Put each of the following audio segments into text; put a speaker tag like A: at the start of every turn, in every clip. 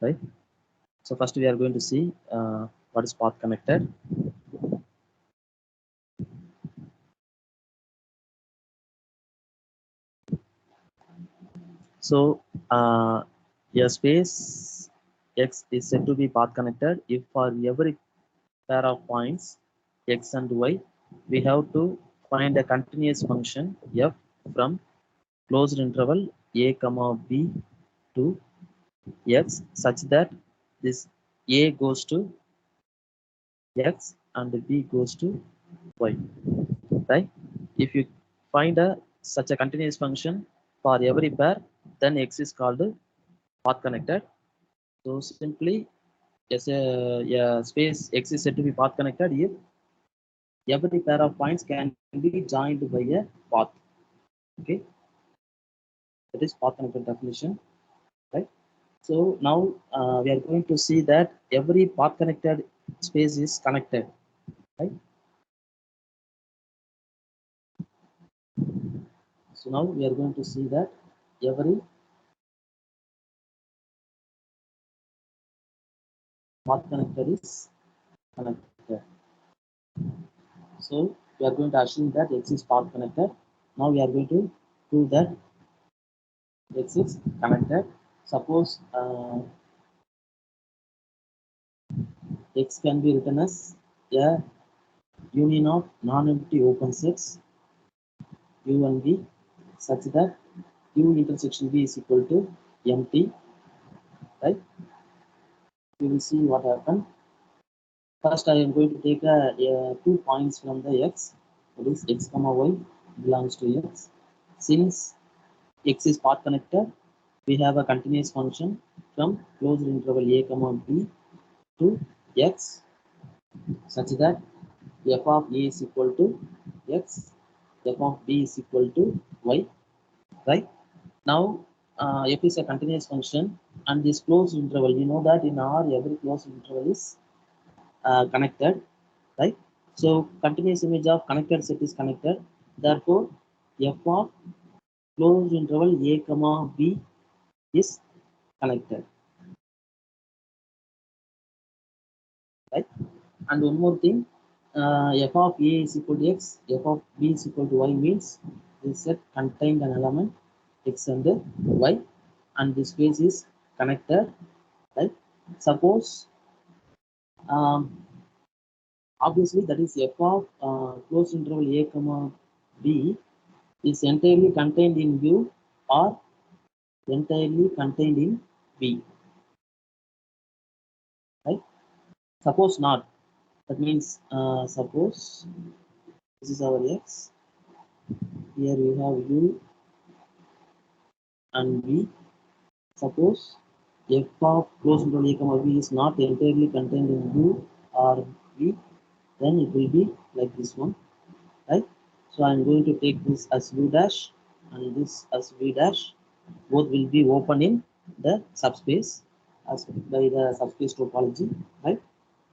A: right? So first we are going to see what is path connected. So a space X is said to be path connected if for every pair of points X and Y, we have to find a continuous function f from closed interval a comma b to x such that this a goes to x and b goes to y, right? If you find such a continuous function for every pair, then x is called path connected. So simply, yes, a space X is said to be path connected if every pair of points can be joined by a path. Okay, that is path connected definition, right? So now we are going to see that every path connected space is connected, right? So now we are going to see that every path connected is connected. So we are going to assume that X is path connected. Now we are going to prove that X is connected. Suppose X can be written as a union of non-empty open sets U and V such that U intersection V is equal to empty, right? We will see what happened. First, I am going to take 2 points from the X, that is X comma Y belongs to X. Since X is path connected, we have a continuous function from closed interval A comma B to X such that f of A is equal to X, f of B is equal to Y, right? Now, f is a continuous function and this closed interval, you know that in R, every closed interval is connected, right? So, continuous image of connected set is connected. Therefore, f of closed interval A comma B is connected, right? And one more thing, f of A is equal to X, f of B is equal to Y means this set contained an element X and Y and this space is connected, right? Suppose obviously that is f of closed interval A comma B is entirely contained in U or entirely contained in B, right? Suppose not. That means suppose this is our X. Here we have U and B. Suppose f of closed interval A comma B is not entirely contained in U or B, then it will be like this one, right? So I'm going to take this as U dash and this as V dash. Both will be open in the subspace as by the subspace topology, right?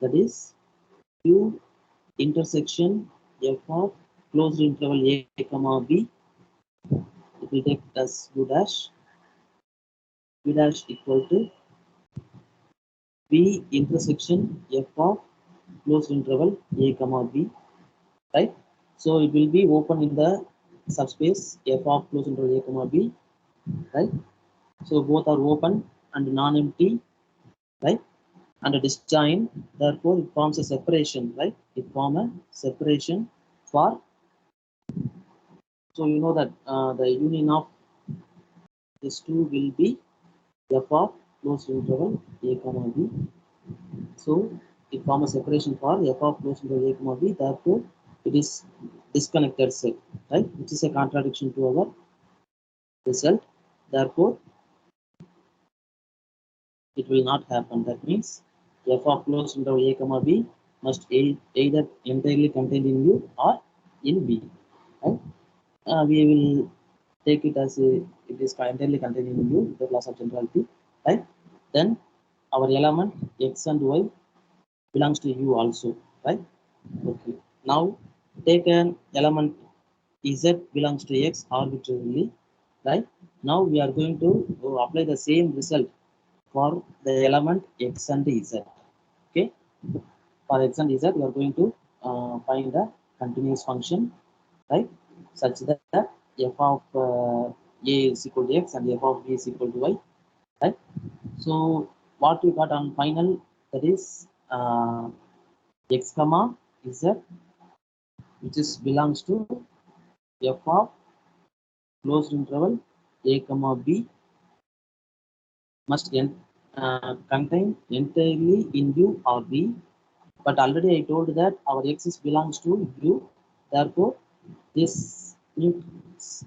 A: That is U intersection f of closed interval A comma B. It will take as U dash, V dash equal to B intersection f of closed interval A comma B, right? So it will be open in the subspace f of closed interval A comma B, right? So both are open and non-empty, right? And disjoint. Therefore, it forms a separation, right? It forms a separation for. So you know that the union of these two will be f of closed interval A comma B. So it forms a separation for f of closed interval A comma B. Therefore, it is disconnected set, right? Which is a contradiction to our result. Therefore, it will not happen. That means f of closed interval A comma B must either entirely contained in U or in B. Right? We will take it as it is entirely contained in U, the class of generality. Right? Then our element X and Y belongs to U also. Right? Okay. Now take an element Z belongs to X arbitrarily. Right? Now we are going to apply the same result for the element x and z. Okay, for x and z, we are going to find a continuous function, right? Such that f of a is equal to x and f of b is equal to y, right? So what we got on final, that is x comma z, which is belongs to f of closed interval a comma b must contain entirely in u or v. But already I told that our x is belongs to u, therefore this new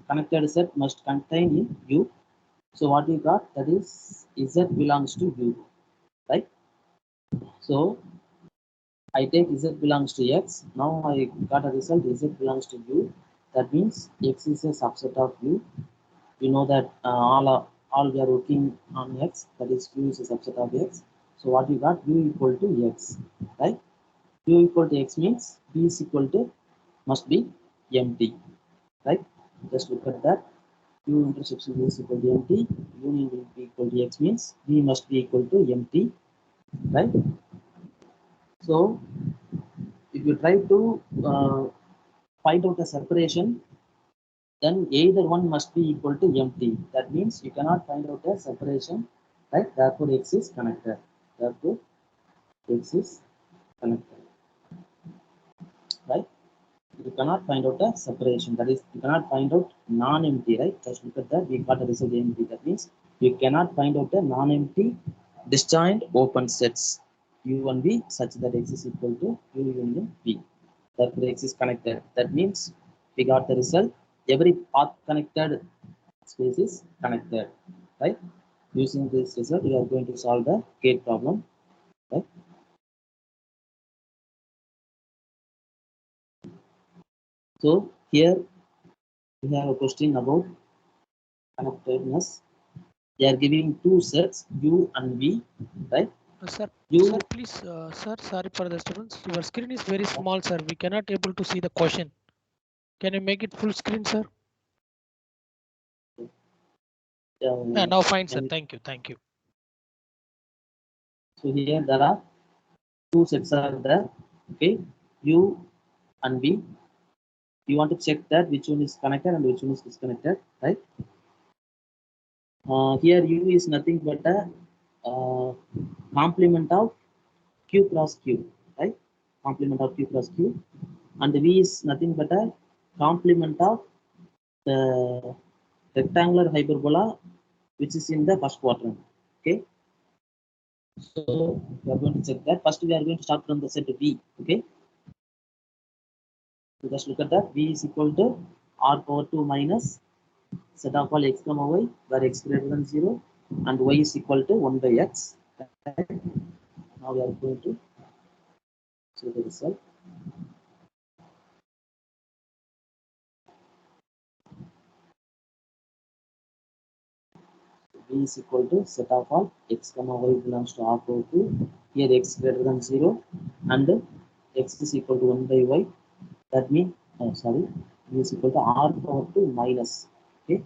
A: connected set must contain in u. So what we got, that is z belongs to u, right? So I take z belongs to x. Now I got a result z belongs to u. That means x is a subset of u. We know that all we are working on x, that is u is a subset of x. So what we got, u equal to x, right? U equal to x means b is equal to must be empty, right? Just look at that. U intersection b is equal to empty. Union will be equal to x means b must be equal to empty, right? So if you try to find out a separation, then either one must be equal to empty. That means you cannot find out a separation, right? Therefore x is connected. Therefore x is connected, right? You cannot find out a separation. That is, you cannot find out non-empty, right? Just look at that. We got a result empty. That means you cannot find out a non-empty disjoint open sets u and v such that x is equal to u union v. Therefore x is connected. That means we got the result. Every path connected space is connected, right? Using this result, we are going to solve the gate problem, right? So here we have a question about connectedness. They are giving two sets u and v, right?
B: Sir,
A: U,
B: sir, please, sir, sorry for the disturbance. Your screen is very small, sir. We cannot able to see the question. Can you make it full screen, sir? Now fine, sir. Thank you. Thank you.
A: So here there are two sets are there. Okay, u and v. You want to check that which one is connected and which one is disconnected, right? Here u is nothing but a complement of q cross q, right? Complement of q cross q, and v is nothing but a complement of the rectangular hyperbola which is in the first quadrant. Okay, so we are going to check that. First we are going to start from the set v. Okay, so just look at that. V is equal to r power 2 minus set of all x comma y where x greater than 0 and y is equal to 1 by x. Right? Now we are going to see the result. V is equal to set of all x comma y belongs to r power 2. Here x greater than 0 and x is equal to 1 by y. That means, sorry, V is equal to r power 2 minus. Okay.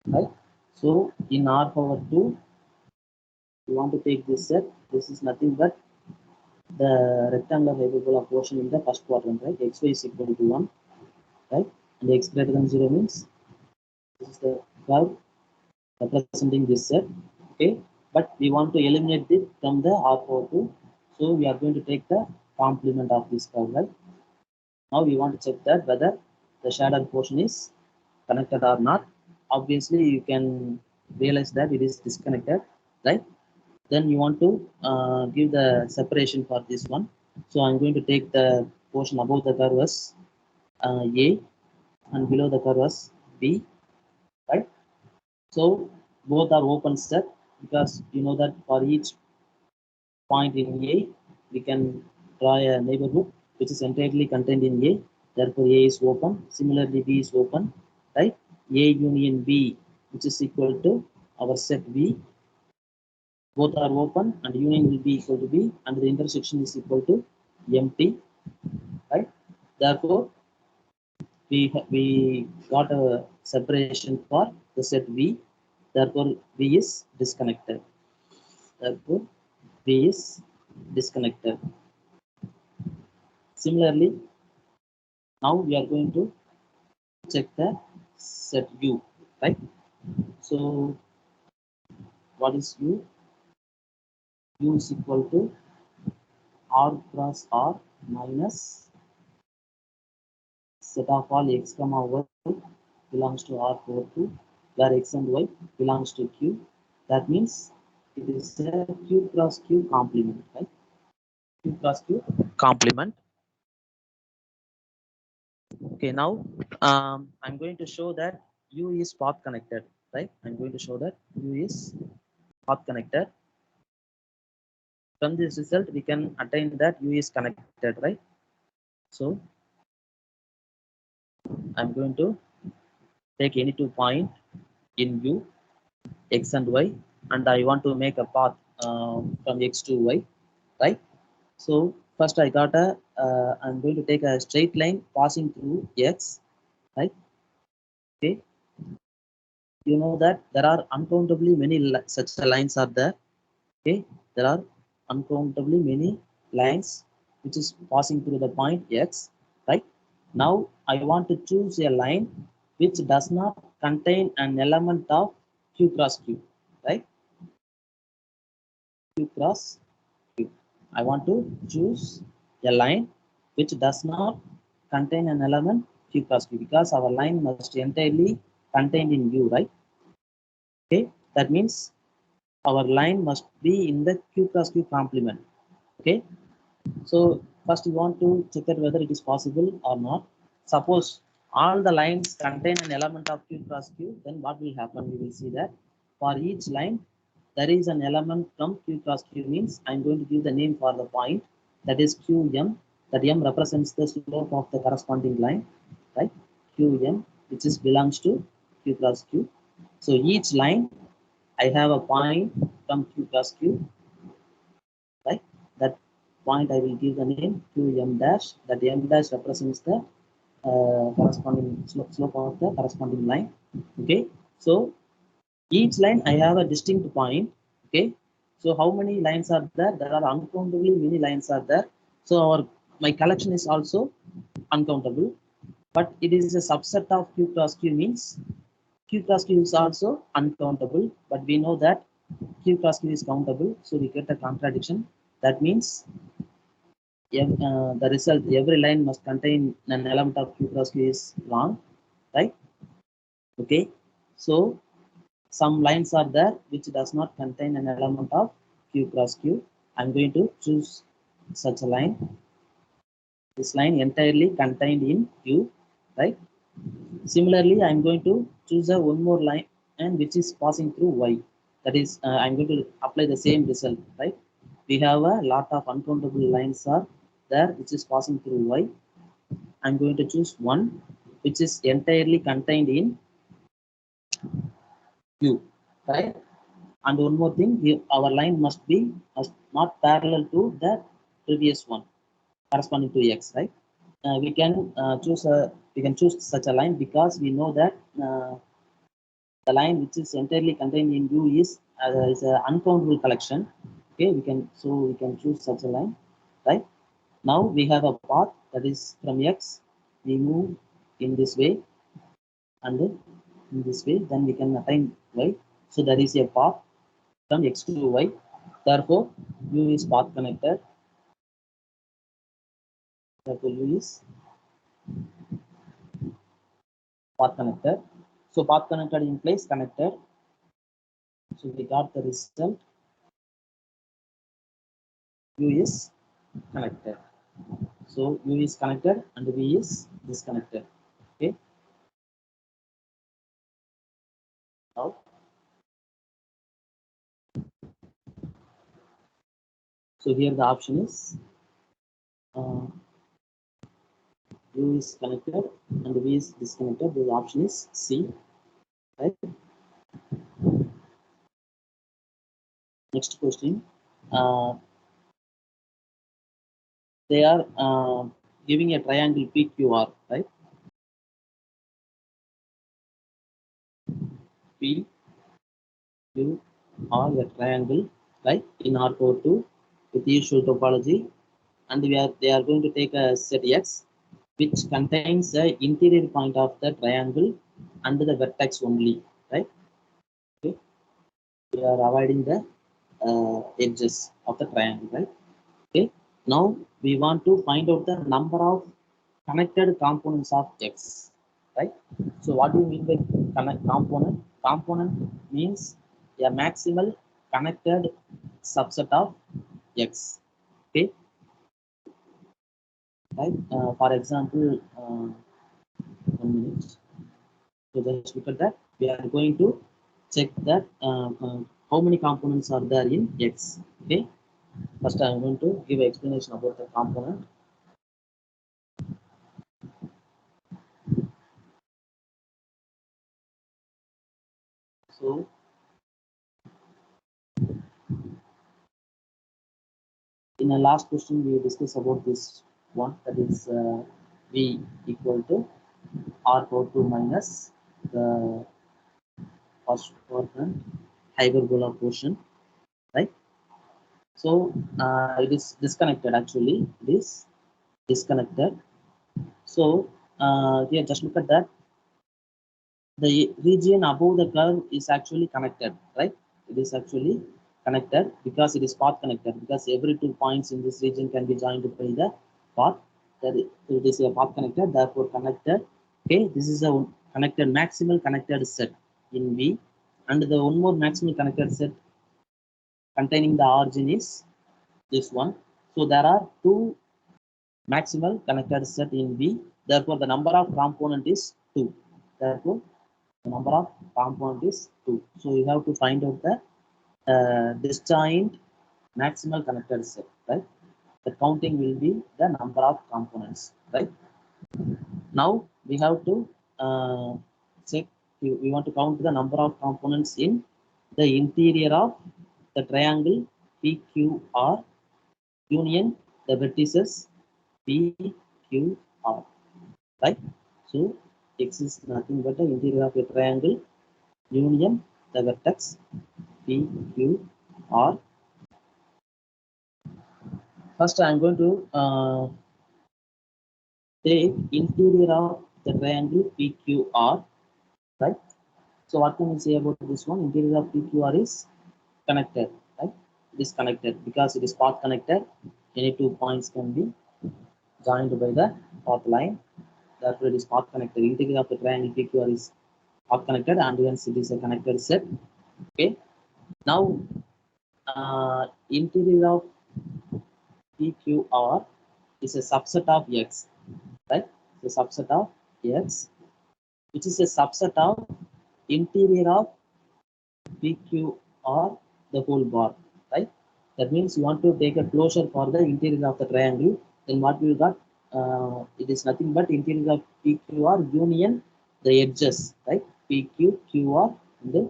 A: Right. So in r power 2, you want to take this set. This is nothing but the rectangular hyperbola portion in the first quadrant, right? Xy is equal to 1, right? And x greater than 0 means this is the curve representing this set, okay? But we want to eliminate it from the R power 2, so we are going to take the complement of this curve, right? Now we want to check that whether the shaded portion is connected or not. Obviously, you can realize that it is disconnected, right? Then you want to give the separation for this one. So I'm going to take the portion above the curve as A and below the curve as B, right? So both are open set because you know that for each point in A, we can draw a neighborhood which is entirely contained in A. Therefore, A is open. Similarly, B is open, right? A union B, which is equal to our set V. Both are open and union will be equal to B and the intersection is equal to empty, right? Therefore, we got a separation for the set V. Therefore, V is disconnected. Therefore, V is disconnected. Similarly, now we are going to check the set U, right? So, what is U? U is equal to R cross R minus set of all x comma y belongs to R over 2, where x and y belongs to Q. That means it is a Q cross Q complement, right? Q cross Q complement. Okay, now I'm going to show that U is path connected, right? I'm going to show that U is path connected. From this result, we can attain that U is connected, right? So I'm going to take any 2 points in U, X and Y, and I want to make a path from X to Y, right? So first I got I'm going to take a straight line passing through X, right? Okay, you know that there are uncountably many such lines are there. Okay, there are uncountably many lines which is passing through the point X, right? Now I want to choose a line which does not contain an element of Q cross Q, right? Q cross Q. I want to choose a line which does not contain an element Q cross Q because our line must entirely contained in U, right? Okay, that means our line must be in the Q cross Q complement. Okay, so first we want to check out whether it is possible or not. Suppose all the lines contain an element of Q cross Q, then what will happen? We will see that for each line there is an element from Q cross Q means I'm going to give the name for the point, that is QM. That M represents the slope of the corresponding line, right? QM, which is belongs to Q cross Q. So each line I have a point from Q cross Q, right? That point I will give the name QM dash. That M dash represents the corresponding slope of the corresponding line. Okay, so each line I have a distinct point. Okay, so how many lines are there? There are uncountably many lines are there. So my collection is also uncountable, but it is a subset of Q cross Q means Q cross Q is also uncountable, but we know that Q cross Q is countable, so we get a contradiction. That means the result every line must contain an element of Q cross Q is wrong, right? Okay, so some lines are there which does not contain an element of Q cross Q. I'm going to choose such a line. This line entirely contained in Q, right? Similarly, I'm going to choose a one more line and which is passing through Y. That is, I'm going to apply the same result, right? We have a lot of uncountable lines are there which is passing through Y. I'm going to choose one which is entirely contained in Q, right? And one more thing, our line must be not parallel to the previous one corresponding to X, right? We can choose such a line because we know that the line which is entirely contained in U is an uncountable collection. Okay, we can choose such a line, right? Now we have a path that is from X. We move in this way and in this way, then we can attain Y. So there is a path from X to Y. Therefore, U is path connected. Therefore, U is path connected. So path connected implies connected. So we got the result. U is connected. So U is connected and V is disconnected. Okay. Now, so here the option is U is connected and V is disconnected. The option is C. Right. Next question. they are giving a triangle PQR, right? PQR a triangle, right? In R42 with usual topology, and they are going to take a set X which contains the interior point of the triangle and the vertex only, right? Okay. We are avoiding the edges of the triangle, right? Okay. Now we want to find out the number of connected components of X, right? So what do you mean by connect component? Component means a maximal connected subset of X. Okay, right? For example, 1 minute. So just look at that. We are going to check that how many components are there in X. Okay. First, I am going to give an explanation about the component. So, in the last question, we discussed about this one, that is V equal to R42 minus the first quadrant hyperbola portion, right? So it is disconnected actually. It is disconnected. So here, just look at that. The region above the curve is actually connected, right? It is actually connected because it is path connected, because every 2 points in this region can be joined by the path. That it is a path connected, therefore connected. Okay, this is a connected maximal connected set in V, and the one more maximal connected set containing the origin is this one. So there are two maximal connected set in V. Therefore, the number of component is 2. Therefore, the number of component is 2. So you have to find out the disjoint maximal connected set, right? The counting will be the number of components, right? Now we have to check. We want to count the number of components in the interior of the triangle PQR union the vertices PQR, right? So X is nothing but the interior of a triangle union the vertex PQR. First, I am going to take interior of the triangle PQR, right? So what can we say about this one? Interior of PQR is connected, right? It is connected because it is path connected. Any 2 points can be joined by the path line. Therefore, it is path connected. Interior of the triangle PQR is path connected, and hence it is a connected set. Okay. Now, interior of PQR is a subset of X, right? It's a subset of X, which is a subset of interior of PQR the whole bar, right? That means you want to take a closure for the interior of the triangle. Then what we got? It is nothing but interior of PQR union the edges, right? PQ, QR, and the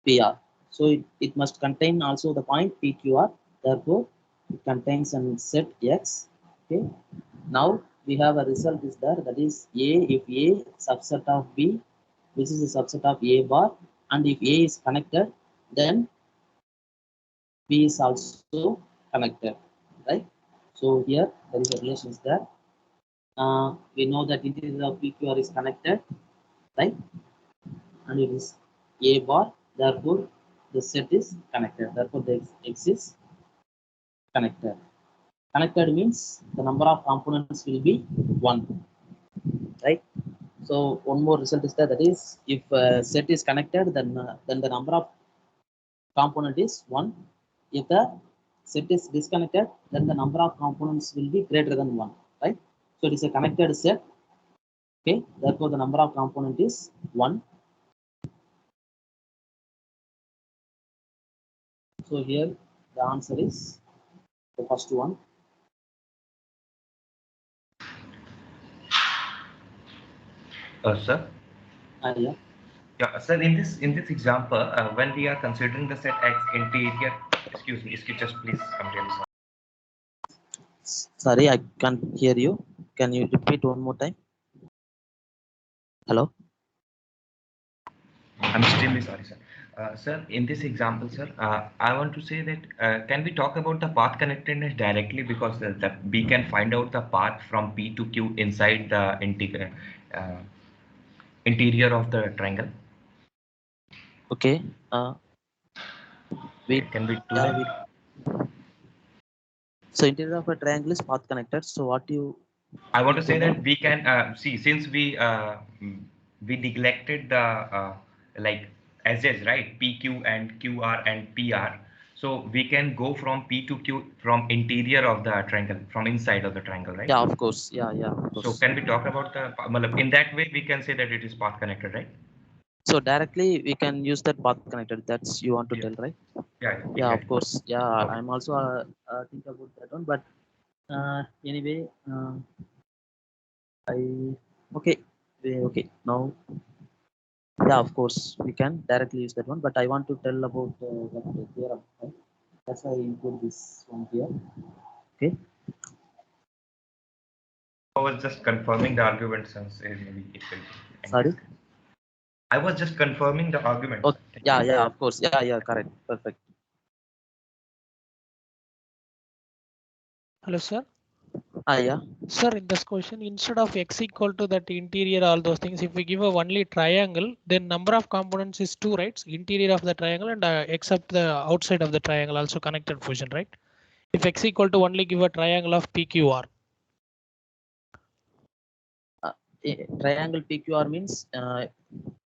A: PR. So it must contain also the point PQR. Therefore, it contains an set X. Okay. Now we have a result is there, that is A. If A subset of B, which is a subset of A bar, and if A is connected, then B is also connected, right? So here there is a relation is there. We know that interior of PQR is connected, right? And it is A bar. Therefore, the set is connected. Therefore, the X is connected. Connected means the number of components will be 1, right? So one more result is that is if set is connected, then the number of component is 1. If the set is disconnected, then the number of components will be greater than 1, right? So it is a connected set. Okay, therefore the number of component is 1. So here the answer is the first one.
C: Sir?
A: Yeah.
C: Yeah, sir, in this example, when we are considering the set X interior, excuse me, just please, I'm really sorry.
A: Sorry, I can't hear you. Can you repeat one more time? Hello?
C: I'm extremely sorry, sir. Sir, in this example, sir, I want to say that can we talk about the path connectedness directly, because we can find out the path from P to Q inside the uh, interior of the triangle.
A: Okay. We
C: Can we do
A: yeah,
C: that?
A: so interior of a triangle is path connected. So what you
C: I want to
A: need to
C: say
A: know?
C: that we can see, since we neglected the like edges, right? PQ and QR and PR. So we can go from P to Q from interior of the triangle, from inside of the triangle, right?
A: Yeah, of course. Yeah, of
C: So
A: course.
C: can we talk about the in that way we can say that it is path connected, right?
A: So directly we can use that path connected. That's you want to
C: Yeah,
A: tell, right?
C: yeah,
A: Yeah, of
C: exactly.
A: course. Yeah,
C: Okay.
A: I'm also think about that one. But anyway, I okay. Okay. Now, yeah, of course we can directly use that one. But I want to tell about that theorem. Right? That's why I include this one here. Okay.
C: I was just confirming the argument, since maybe it will be
A: Sorry.
C: I was just confirming the argument,
A: Oh,
C: sir. Thank you.
A: yeah, of course. Yeah, correct. Perfect.
B: Hello, sir.
A: Yeah.
B: Sir, in this question, instead of x equal to that interior, all those things, if we give a only triangle, then number of components is 2, right? Interior of the triangle and except the outside of the triangle also connected portion, right? If x equal to only give a triangle of PQR.
A: Triangle PQR means you are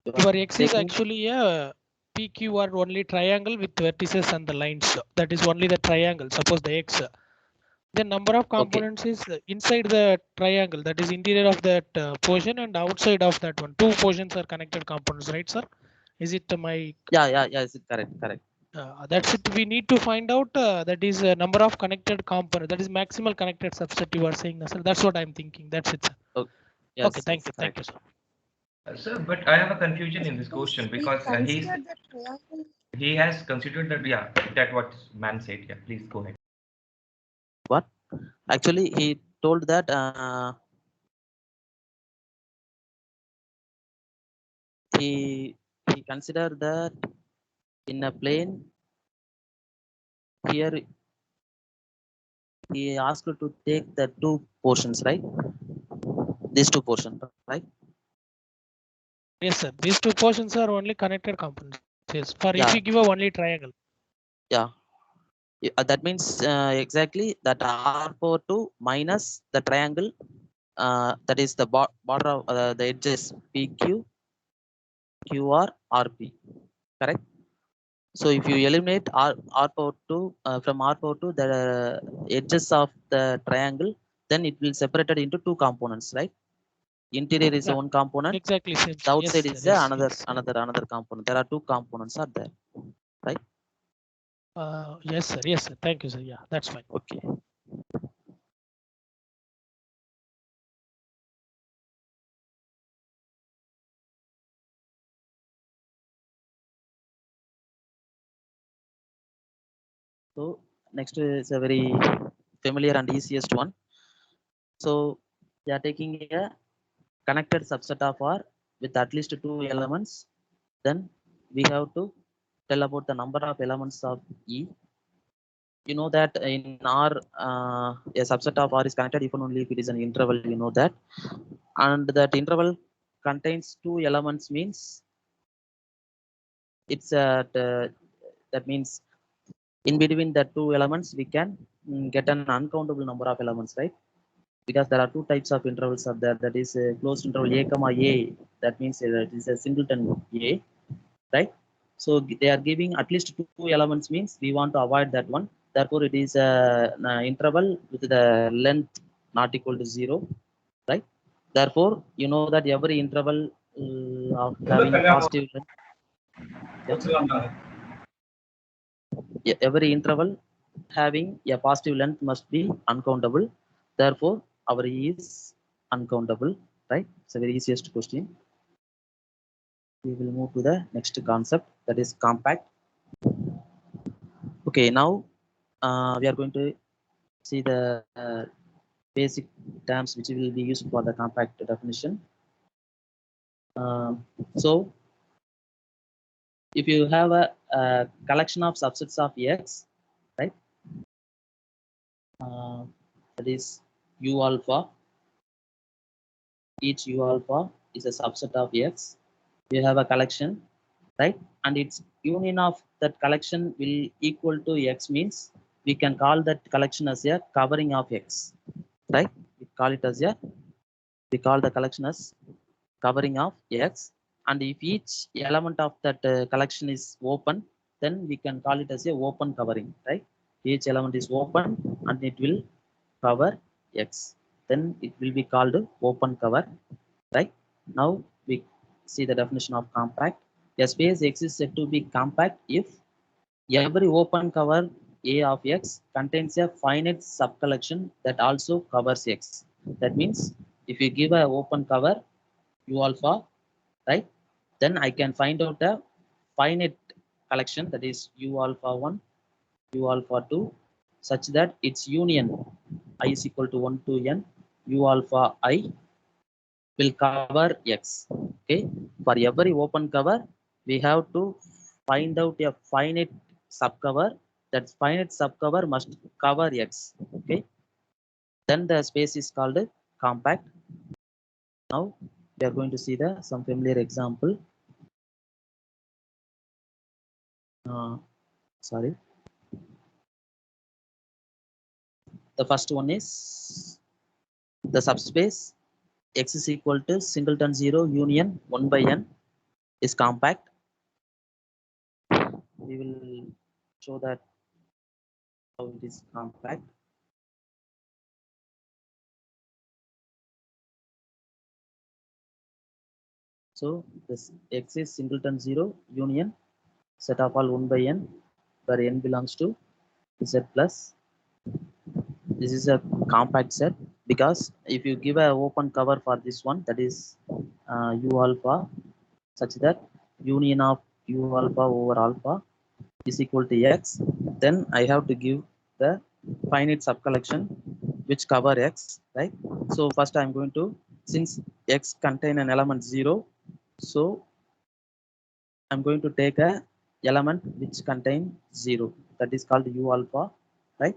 B: Your x is
A: taking.
B: actually a PQR only triangle with vertices and the lines. That is only the triangle. Suppose the x. The number of
A: Okay.
B: components is inside the triangle, that is interior of that portion and outside of that one. Two portions are connected components, right, sir? Is it my
A: Yeah. Is it correct?
B: that's it? We need to find out that is number of connected component. That is maximal connected subset you are saying, sir. That's what I'm thinking. That's it, sir.
A: Okay.
B: Okay,
A: Yes,
B: thank you,
A: correct.
B: sir.
C: Sir, but I have a confusion in this
D: Suppose
C: question,
D: we
C: because
D: consider the triangle.
C: he has considered that, yeah, that what man said. Yeah, please go ahead.
A: What? Actually, he told that he considered that in a plane here he asked to take the two portions, right? These two portions, right?
B: Yes, sir. These two portions are only connected components. Yes. For if
A: Yeah,
B: you give a only triangle.
A: yeah. That means exactly that R42 minus the triangle that is the border of the edges PQ, QR, RP, correct? So if you eliminate R power 2 from R power 2 the edges of the triangle, then it will separated into two components, right? Interior is
B: Yeah,
A: one component,
B: exactly same.
A: the
B: Yes,
A: outside
B: sir.
A: is
B: Yes,
A: another
B: yes.
A: another component. There are two components are there, right?
B: Yes, sir. Yes, sir. Thank you, sir. Yeah, that's fine.
A: Okay. So next is a very familiar and easiest one. So they are taking a connected subset of R with at least two elements. Then we have to tell about the number of elements of E. You know that in R, a subset of R is connected if and only if it is an interval. You know that, and that interval contains two elements means it's that means in between the two elements we can get an uncountable number of elements, right? Because there are two types of intervals are there. That is a closed interval a comma a. That means it is a singleton a, right? So they are giving at least two elements means we want to avoid that one. Therefore, it is an interval with the length not equal to 0, right? Therefore, you know that every interval of having a positive length, yeah, every interval having a positive length must be uncountable. Therefore, our E is uncountable, right? It's a very easiest question. We will move to the next concept, that is compact. Okay, now we are going to see the basic terms which will be used for the compact definition. So if you have a collection of subsets of X, right? That is U alpha. Each U alpha is a subset of X. You have a collection, right? And its union of that collection will equal to X means we can call that collection as a covering of X, right? We call the collection as covering of X. And if each element of that collection is open, then we can call it as a open covering, right? Each element is open and it will cover X. Then it will be called open cover, right? Now we see the definition of compact. A space X is said to be compact if every open cover A of X contains a finite subcollection that also covers X. That means if you give a open cover U alpha, right, then I can find out a finite collection, that is U alpha 1, U alpha 2, such that its union I is equal to 1 to n U alpha I will cover X. Okay, for every open cover we have to find out a finite subcover. That finite subcover must cover X. Okay, then the space is called compact. Now we are going to see the some familiar example. Sorry, the first one is the subspace X is equal to singleton 0 union 1 by n is compact. We will show that how it is compact. So this X is singleton 0 union set of all 1 by n, where n belongs to Z plus. This is a compact set because if you give a open cover for this one, that is U alpha, such that union of U alpha over alpha is equal to X, then I have to give the finite subcollection which cover X, right? So first I'm going to, since X contain an element 0, so I'm going to take a element which contain 0, that is called U alpha, right?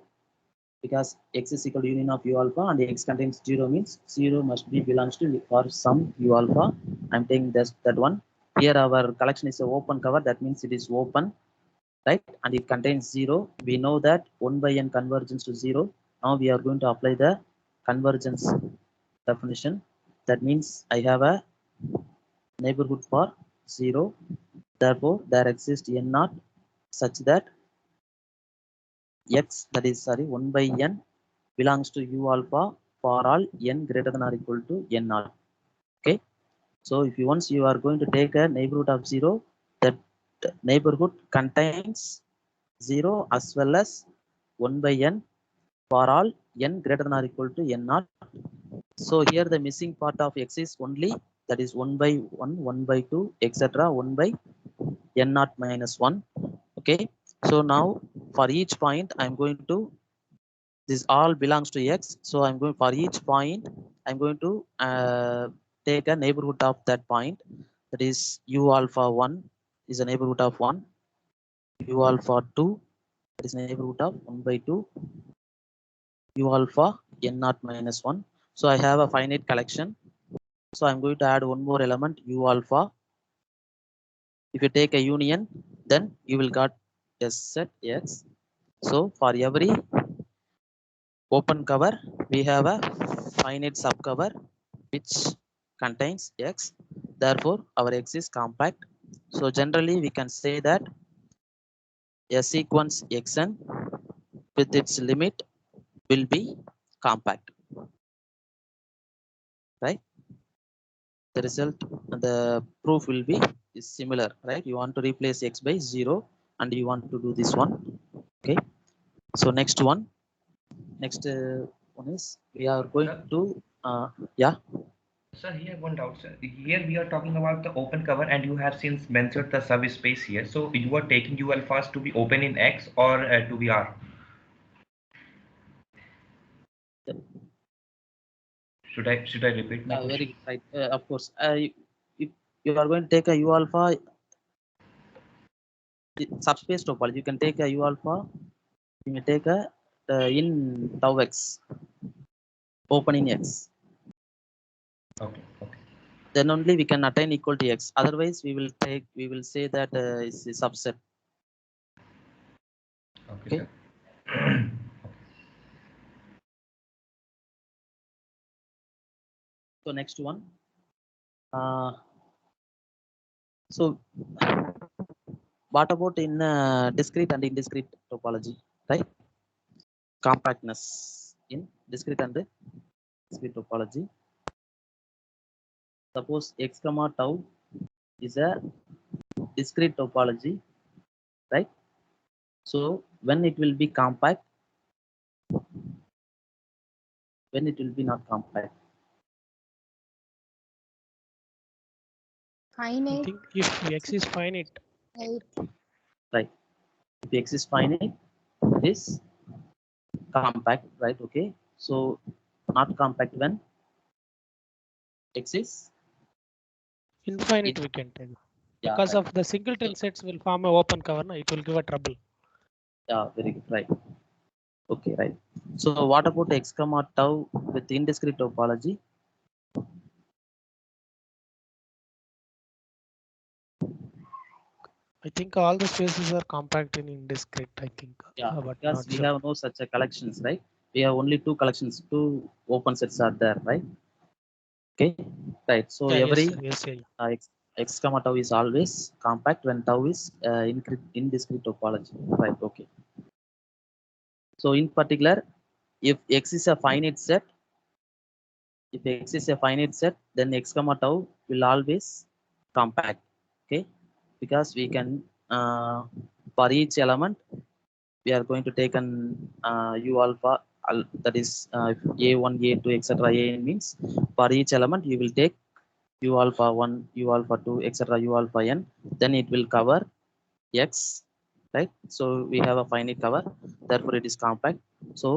A: Because X is equal to union of U alpha and X contains 0 means 0 must be belongs to for some U alpha. I'm taking that one. Here our collection is an open cover, that means it is open, right? And it contains 0. We know that 1 by n convergence to 0. Now we are going to apply the convergence definition. That means I have a neighborhood for 0. Therefore, there exists n naught such that X, that is 1 by n belongs to U alpha for all n greater than or equal to n naught. Okay. So if you once you are going to take a neighborhood of 0, that neighborhood contains 0 as well as 1 by n for all n greater than or equal to n naught. So here the missing part of X is only, that is 1 by 1, 1 by 2, etc. 1 by n naught minus 1. Okay. So now for each point I'm going to, this all belongs to X. So I'm going, for each point I'm going to take a neighborhood of that point. That is U alpha 1 is a neighborhood of 1. U alpha 2 is a neighborhood of 1 by 2. U alpha n naught minus 1. So I have a finite collection. So I'm going to add one more element U alpha. If you take a union, then you will got a set X. So for every open cover, we have a finite subcover which contains X. Therefore, our X is compact. So generally, we can say that a sequence Xn with its limit will be compact, right? The result, the proof will be is similar, right? You want to replace X by 0 and you want to do this one. Okay. So next one is we are going to, yeah.
C: Sir, here one doubt, sir. Here we are talking about the open cover, and you have since mentioned the subspace here. So you are taking U alphas to be open in X or to be R? Should I repeat my
A: Very
C: question?
A: good, right. Of course. If you are going to take a U alpha subspace topology, you can take a U alpha. You may take a in tau x opening x.
C: Okay. Okay.
A: Then only we can attain equal to x. Otherwise, we will say that it's a subset.
C: Okay,
A: Okay.
C: sir.
A: So next one. So what about in discrete and indiscrete topology, right? Compactness in discrete and discrete topology. Suppose x comma tau is a discrete topology, right? So when it will be compact, when it will be not compact.
B: I
D: Finite.
B: think if X is finite,
D: Right.
A: Right. If x is finite, it is compact, right? Okay. So not compact when x is
B: infinite
A: in,
B: we can take.
A: yeah,
B: Because
A: right.
B: of the singleton sets will form a open cover, no? It will give a trouble.
A: Yeah, very good, right. Okay, right. So what about x comma tau with indiscrete topology?
B: I think all the spaces are compact in indiscrete, I think.
A: Yeah,
B: But
A: because
B: not
A: we
B: sure.
A: have no such a collections, right? We have only two collections, two open sets are there, right? Okay, right. So
B: Yeah, yes,
A: every
B: sir. Yes, yeah.
A: x comma tau is always compact when tau is indiscrete topology, right? Okay. So in particular, if x is a finite set, if x is a finite set, then x comma tau will always compact. Okay, because we can for each element we are going to take an u alpha that is a1 a2 etc an means for each element you will take u alpha 1 u alpha 2 etc u alpha n, then it will cover x, right? So we have a finite cover, therefore it is compact. So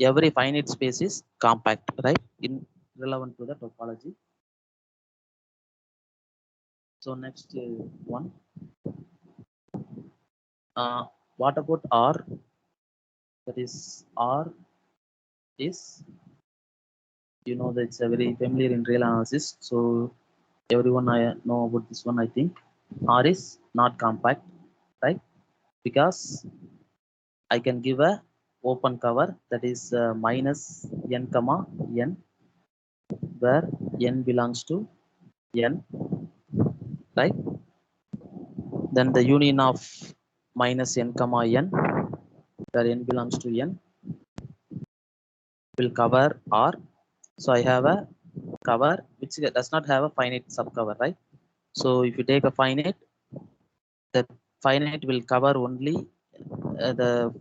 A: every finite space is compact, right? In relevant to the topology. So next one, what about r? That is r is, you know, that's a very familiar in real analysis, so everyone I know about this one. I think r is not compact, right? Because I can give a open cover that is minus n comma n, where n belongs to n, right? Then the union of minus n comma n, where n belongs to n, will cover r. So I have a cover which does not have a finite subcover, right? So if you take a finite, that finite will cover only the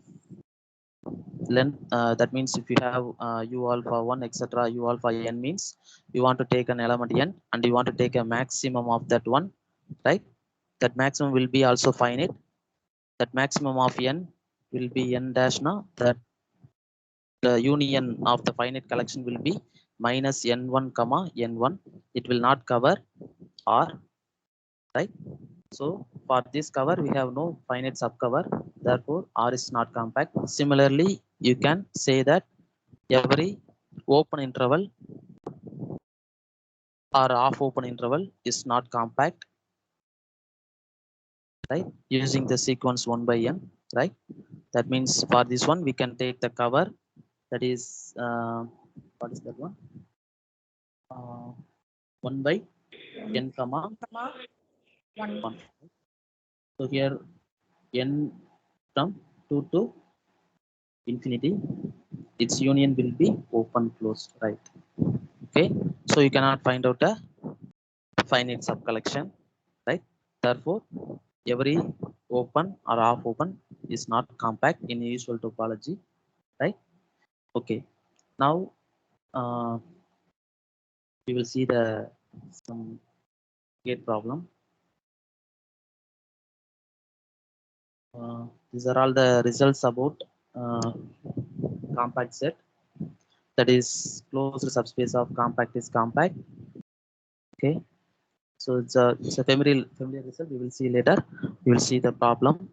A: length. That means if you have u alpha 1 etc u alpha n means you want to take an element n and you want to take a maximum of that one, right? That maximum will be also finite. That maximum of n will be n dash now. That the union of the finite collection will be minus n1 comma n1. It will not cover r, right? So for this cover we have no finite subcover, therefore r is not compact. Similarly, you can say that every open interval or half open interval is not compact, right? Using the sequence 1 by n, right? That means for this one we can take the cover that is what is that one, 1 by n comma
D: Comma 1.
A: 1. So here n from 2 to infinity, its union will be open closed, right? Okay, so you cannot find out a finite subcollection, right? Therefore every open or half open is not compact in usual topology, right? Okay, now we will see the some gate problem. These are all the results about compact set. that is closed subspace of compact is compact. Okay, so it's a familiar result. We will see later. We will see the problem.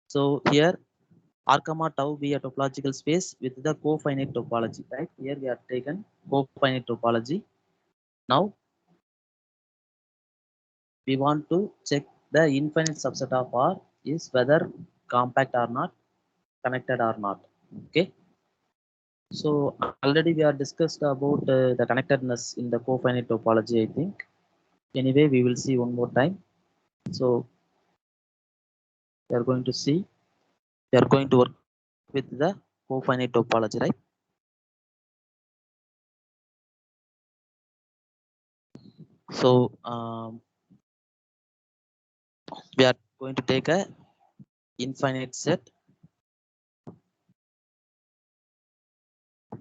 A: So here R comma tau be a topological space with the cofinite topology, right? Here we have taken cofinite topology. Now we want to check the infinite subset of R is whether compact or not, connected or not. Okay. So already we have discussed about the connectedness in the cofinite topology, I think. Anyway, we will see one more time. So we are going to see, we are going to work with the cofinite topology, right? So we are going to take a infinite set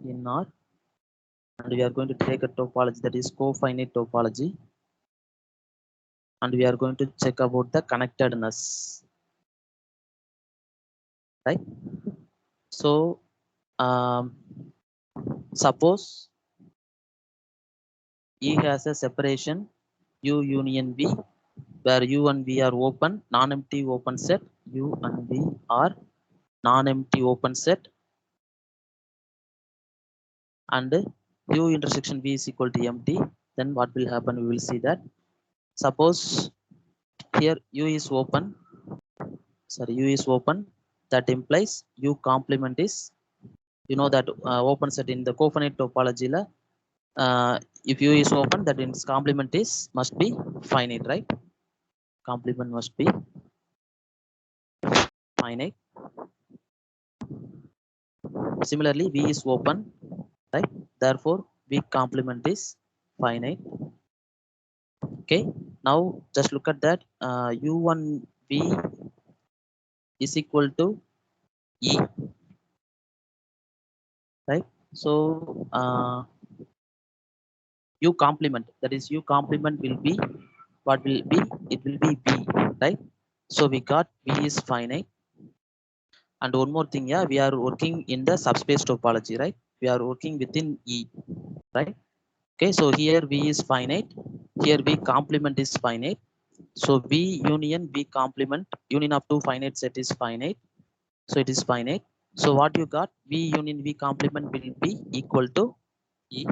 A: in R, and we are going to take a topology that is cofinite topology, and we are going to check about the connectedness, right? So suppose E has a separation U union V, where U and V are open, non-empty open set. U and V are non-empty open set, and U intersection V is equal to empty. Then what will happen? We will see that. Suppose here U is open. Sorry, U is open. That implies U complement is, you know that open set in the cofinite topology la, if U is open, that its complement is must be finite, right? Complement must be finite. Similarly, V is open, right? Therefore, V complement is finite. Okay. Now just look at that. U1 V is equal to E, right? So U complement, that is U complement will be, what will be? It will be V, right? So we got V is finite. And one more thing, yeah, we are working in the subspace topology, right? We are working within E, right? Okay, so here V is finite, here V complement is finite. So V union V complement, union of two finite set is finite. So it is finite. So what you got? V union V complement will be equal to E.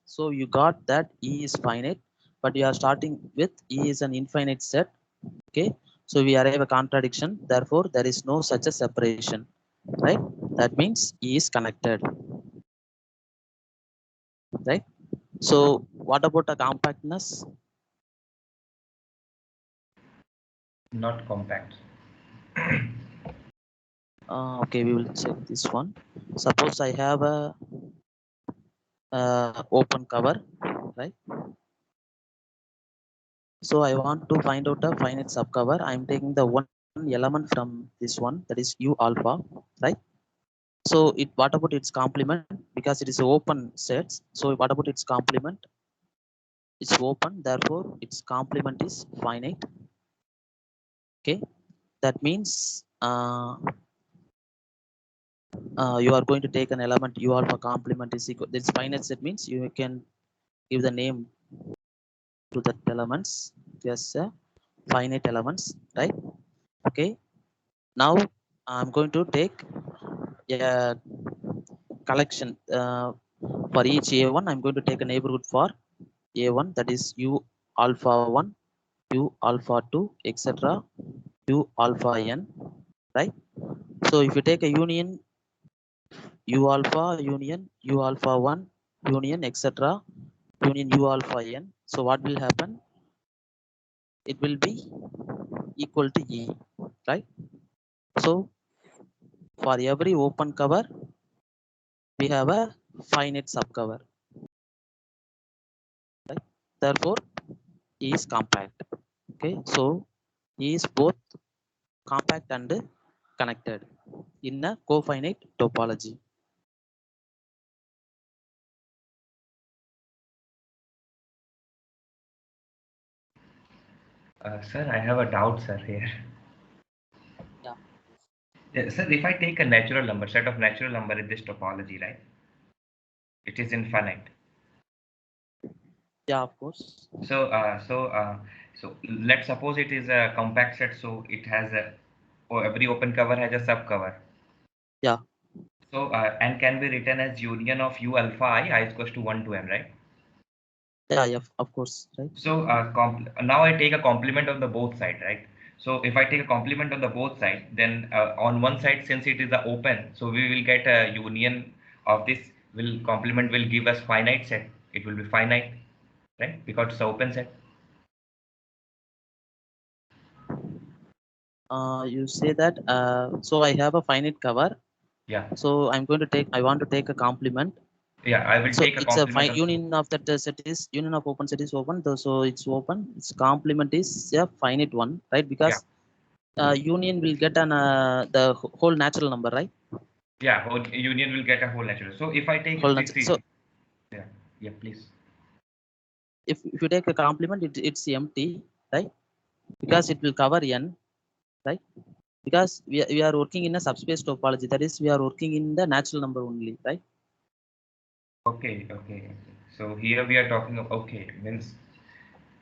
A: So you got that E is finite, but you are starting with E is an infinite set. Okay, so we arrive a contradiction. Therefore, there is no such a separation, right? That means E is connected, right? So what about the compactness?
C: Not compact.
A: Okay, we will check this one. Suppose I have a open cover, right? So I want to find out a finite subcover. I'm taking the one element from this one, that is U alpha, right? So it, what about its complement? Because it is open sets. So what about its complement? It's open, therefore its complement is finite. Okay, that means you are going to take an element U alpha complement is equal. This finite set means you can give the name to that elements. Yes, finite elements, right? Okay. Now I'm going to take a collection for each A1. I'm going to take a neighborhood for A1, that is U alpha 1, U alpha 2, etc. U alpha n, right? So if you take a union U alpha union U alpha 1 union etc. union U alpha n, so what will happen? It will be equal to E, right? So for every open cover, we have a finite subcover, right? Therefore, E is compact. Okay, so E is both compact and connected in a cofinite topology.
C: Sir, I have a doubt, sir, here.
A: Yeah.
C: Sir, if I take a natural number, set of natural number in this topology, right? It is infinite.
A: Yeah, of course.
C: So let's suppose it is a compact set. So it has a, or every open cover has a subcover.
A: Yeah.
C: So and can be written as union of u alpha I is equals to 1 to n, right?
A: Yeah, of course, right.
C: So now I take a complement of the both side, right? So if I take a complement of the both side, then on one side, since it is a open, so we will get a union of this will complement will give us finite set. It will be finite, right? Because it's an open set.
A: You say that. So I have a finite cover.
C: Yeah,
A: So I want to take a complement.
C: yeah. I will
A: So
C: take a
A: it's a
C: complement of.
A: union of that set is union of open set is open. So it's open. Its complement is a finite one, right?
C: Yeah,
A: Because union will get an the whole natural number, right?
C: yeah. Whole union will get a whole natural. So if I take
A: Whole
C: this
A: natural.
C: is
A: So
C: yeah, yeah. Please.
A: if you take a complement, it's empty, right? Because it will cover n, right? Because we are working in a subspace topology. That is, we are working in the natural number only, right?
C: Okay, okay, okay. So here we are talking of okay means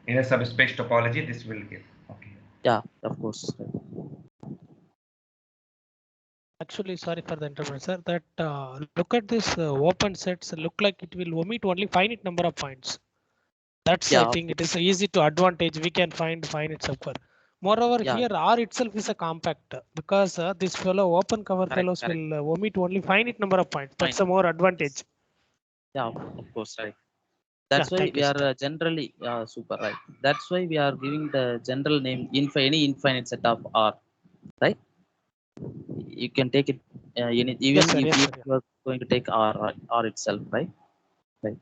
C: in a subspace topology this will give okay.
A: Yeah, of course. Right.
B: Actually, sorry for the interruption, sir. That look at this open sets look like it will omit only finite number of points. That's I
A: Yeah, of
B: think it
A: course.
B: is easy to advantage. We can find finite subcover. Moreover,
A: Yeah,
B: here R itself is a compact because this fellow open cover
A: correct,
B: fellows
A: correct.
B: will omit only finite number of points.
A: Fine.
B: That's a more advantage.
A: Yeah, of course, right.
B: Yeah,
A: That's why
B: thank
A: we
B: you,
A: are
B: sir.
A: generally super, right. That's why we are giving the general name any infinite set of R, right? You can take it
B: Yes,
A: even
B: sir.
A: if
B: Yes, sir.
A: you are going to take R itself, right? Right.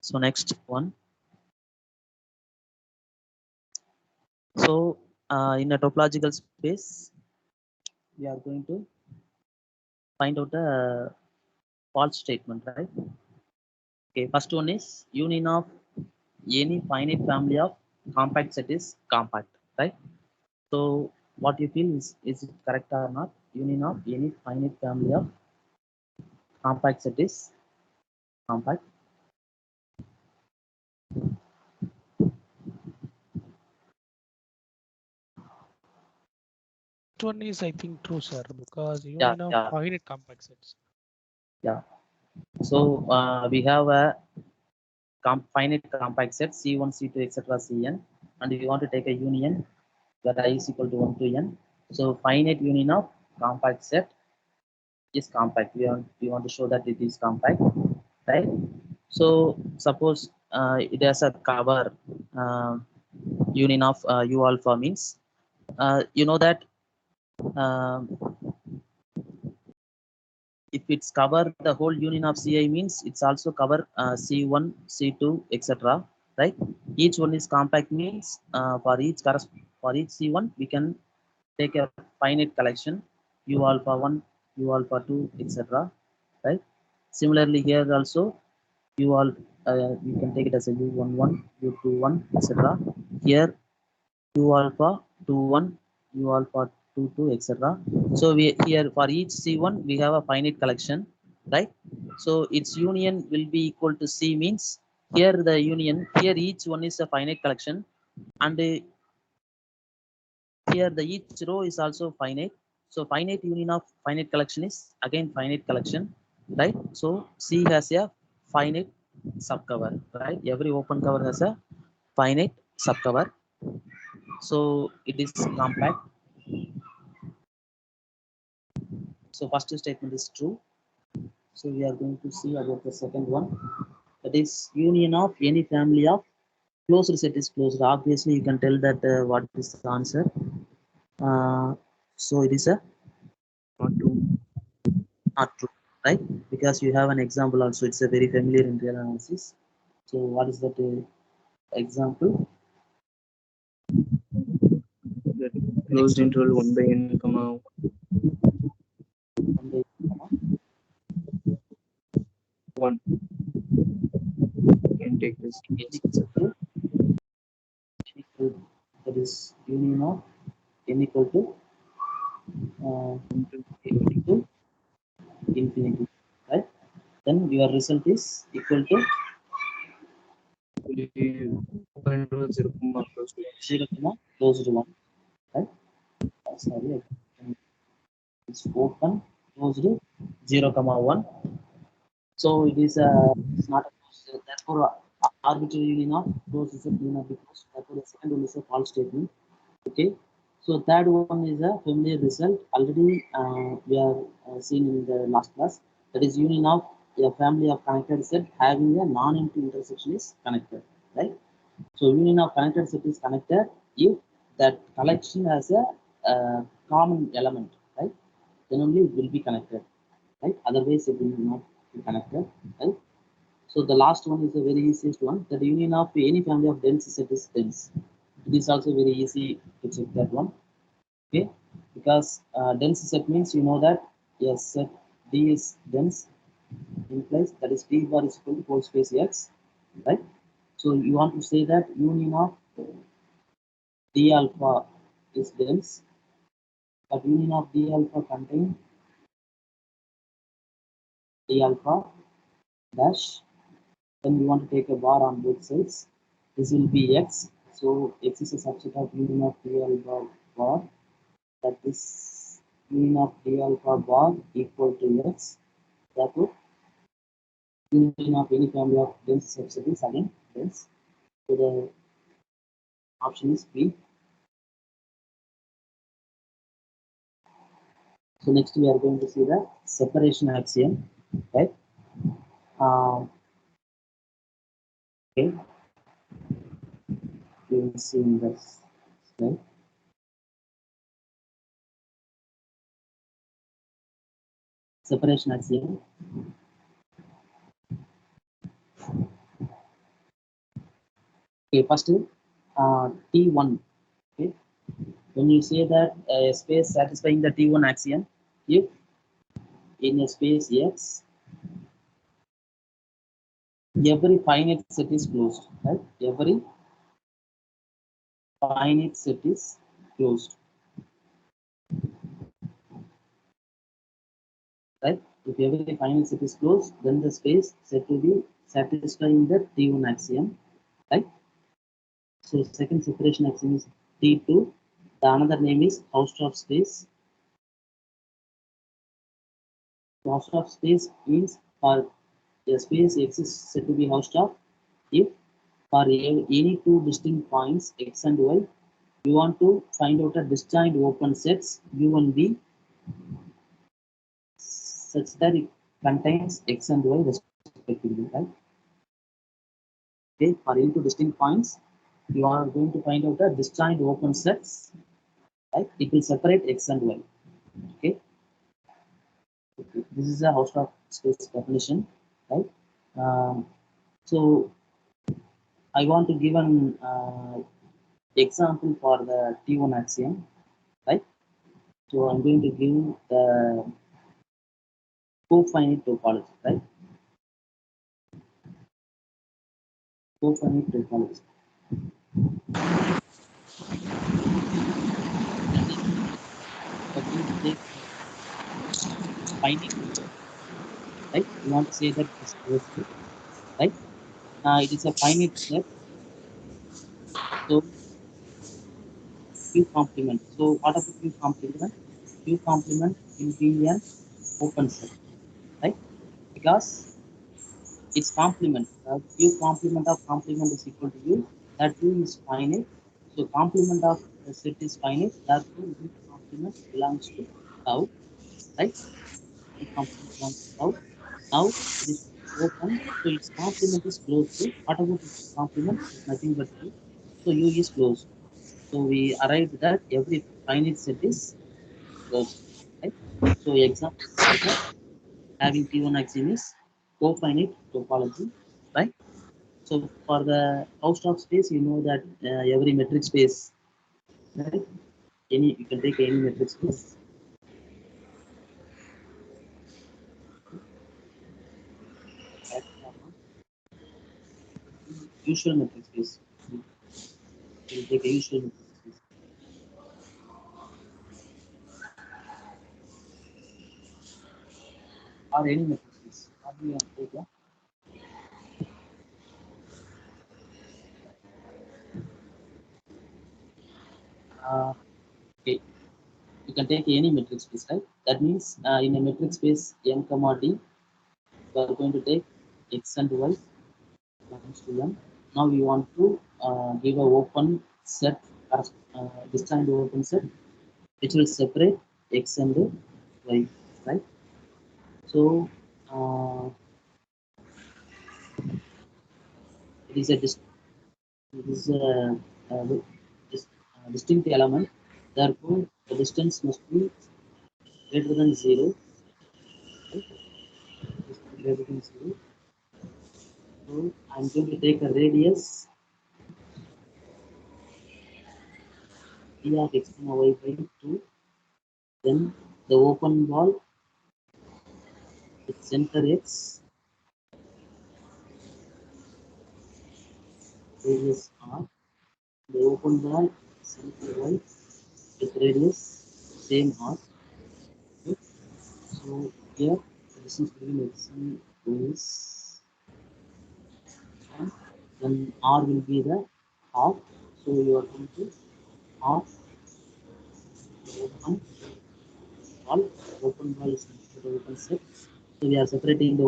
A: So next one. So in a topological space, we are going to find out the false statement, right? Okay, first one is union of any finite family of compact set is compact, right? So what you feel is it correct or not? Union of any finite family of compact set is compact.
B: That one is I think true, sir, because
A: Yeah,
B: union of
A: yeah,
B: finite compact sets.
A: yeah. So we have a finite compact set C1, C2, etc. Cn, and we want to take a union where I is equal to 1 to n. So finite union of compact set is compact. We want to show that it is compact, right? So suppose it has a cover union of u alpha means you know that um, if it's cover the whole union of ci means it's also cover c1 c2 etc, right? Each one is compact means for each c1 we can take a finite collection u alpha 1 u alpha 2 etc, right? Similarly here also u all you can take it as a u11 u21 etc. Here u alpha 21 u alpha 22 etc. So we here for each c1 we have a finite collection, right? So its union will be equal to c means here the union here each one is a finite collection, and here the each row is also finite. So finite union of finite collection is again finite collection, right? So c has a finite subcover, right? Every open cover has a finite subcover, so it is compact. So first statement is true. So we are going to see about the second one. That is union of any family of closed set is closed. Obviously, you can tell that what is the answer. So it is a
E: Not true.
A: not true, right? Because you have an example also. It's a very familiar in real analysis. So what is that example?
E: That closed interval 1 by n comma 1. You can take this.
A: Is equal to is union of n equal to to infinity, right? Then your result is equal to
E: 0, close to
A: 0, close to 1, right? Sorry, it's open closed 0, 1. So it is it's not a closed, therefore arbitrary union of closed is a will not be closed. Therefore the second one is a false statement. Okay. So third one is a familiar result. Already we are seen in the last class. That is union of a family of connected set having a non-empty intersection is connected, right? So union of connected set is connected if that collection has a common element, right? Then only it will be connected, right? Otherwise it will not be connected, right? So the last one is the very easiest one. That the union of any family of dense set is dense. It is also very easy to check that one. Okay, because dense set means you know that yes, set D is dense implies that is D bar is equal to whole space X, right? So you want to say that union of D alpha is dense, but union of D alpha contain D alpha dash. Then we want to take a bar on both sides. This will be X. So X is a subset of union of D alpha bar. That is union of D alpha bar equal to X. Therefore, union of any family of dense subset is again dense. So the option is B. So next we are going to see the separation axiom, right? Okay, we will see in this slide. Separation axiom. Okay, first T1. Okay, when you say that a space satisfying the T1 axiom, if in a space X, every finite set is closed, right? Every finite set is closed, right? If every finite set is closed, then the space set to be satisfying the T1 axiom, right? So second separation axiom is T2. The another name is Hausdorff space. Hausdorff space means for a space X is said to be Hausdorff if for any two distinct points X and Y, you want to find out a disjoint open sets U and V such that it contains X and Y respectively, right? Okay, for any two distinct points, you are going to find out a disjoint open sets, right? It will separate X and Y. Okay. Okay. This is a Hausdorff space definition, right? So I want to give an example for the T1 axiom, right? So I'm going to give the cofinite topology, right? Cofinite topology. But we take finite, right? You want to say that this is right? It is a finite set. So Q complement. So what about Q complement? Q complement will be an open set, right? Because its complement, Q complement of complement is equal to U. That U is finite. So complement of the set is finite. Therefore, U complement belongs to tau, right? U complement belongs to tau. Now it is open. So its complement is closed to. What about its complement? It is nothing but U. So U is closed. So we arrived that every finite set is closed, right? So example for the having T1 axiom is cofinite topology, right? So for the Hausdorff space, you know that every metric space, right? Any you can take any metric space. Usual metric space. You will take a usual metric space. or any metric space. What do you want to take? Yeah? Okay, you can take any metric space, right? That means in a metric space m comma d, we are going to take x and y belongs to m. Now we want to give a open set, disjoint open set, which will separate x and y, right? So it is a distinct element. Therefore, the distance must be greater than 0. Right? Must be greater than 0. So I'm going to take a radius d of x comma y by 2. Then the open ball with center x, radius r. The open ball center y with radius same r. Okay. So here the distance between x and y is 1. Then r will be the half. So you are going to half open ball. Open ball is considered open set. So we are separating the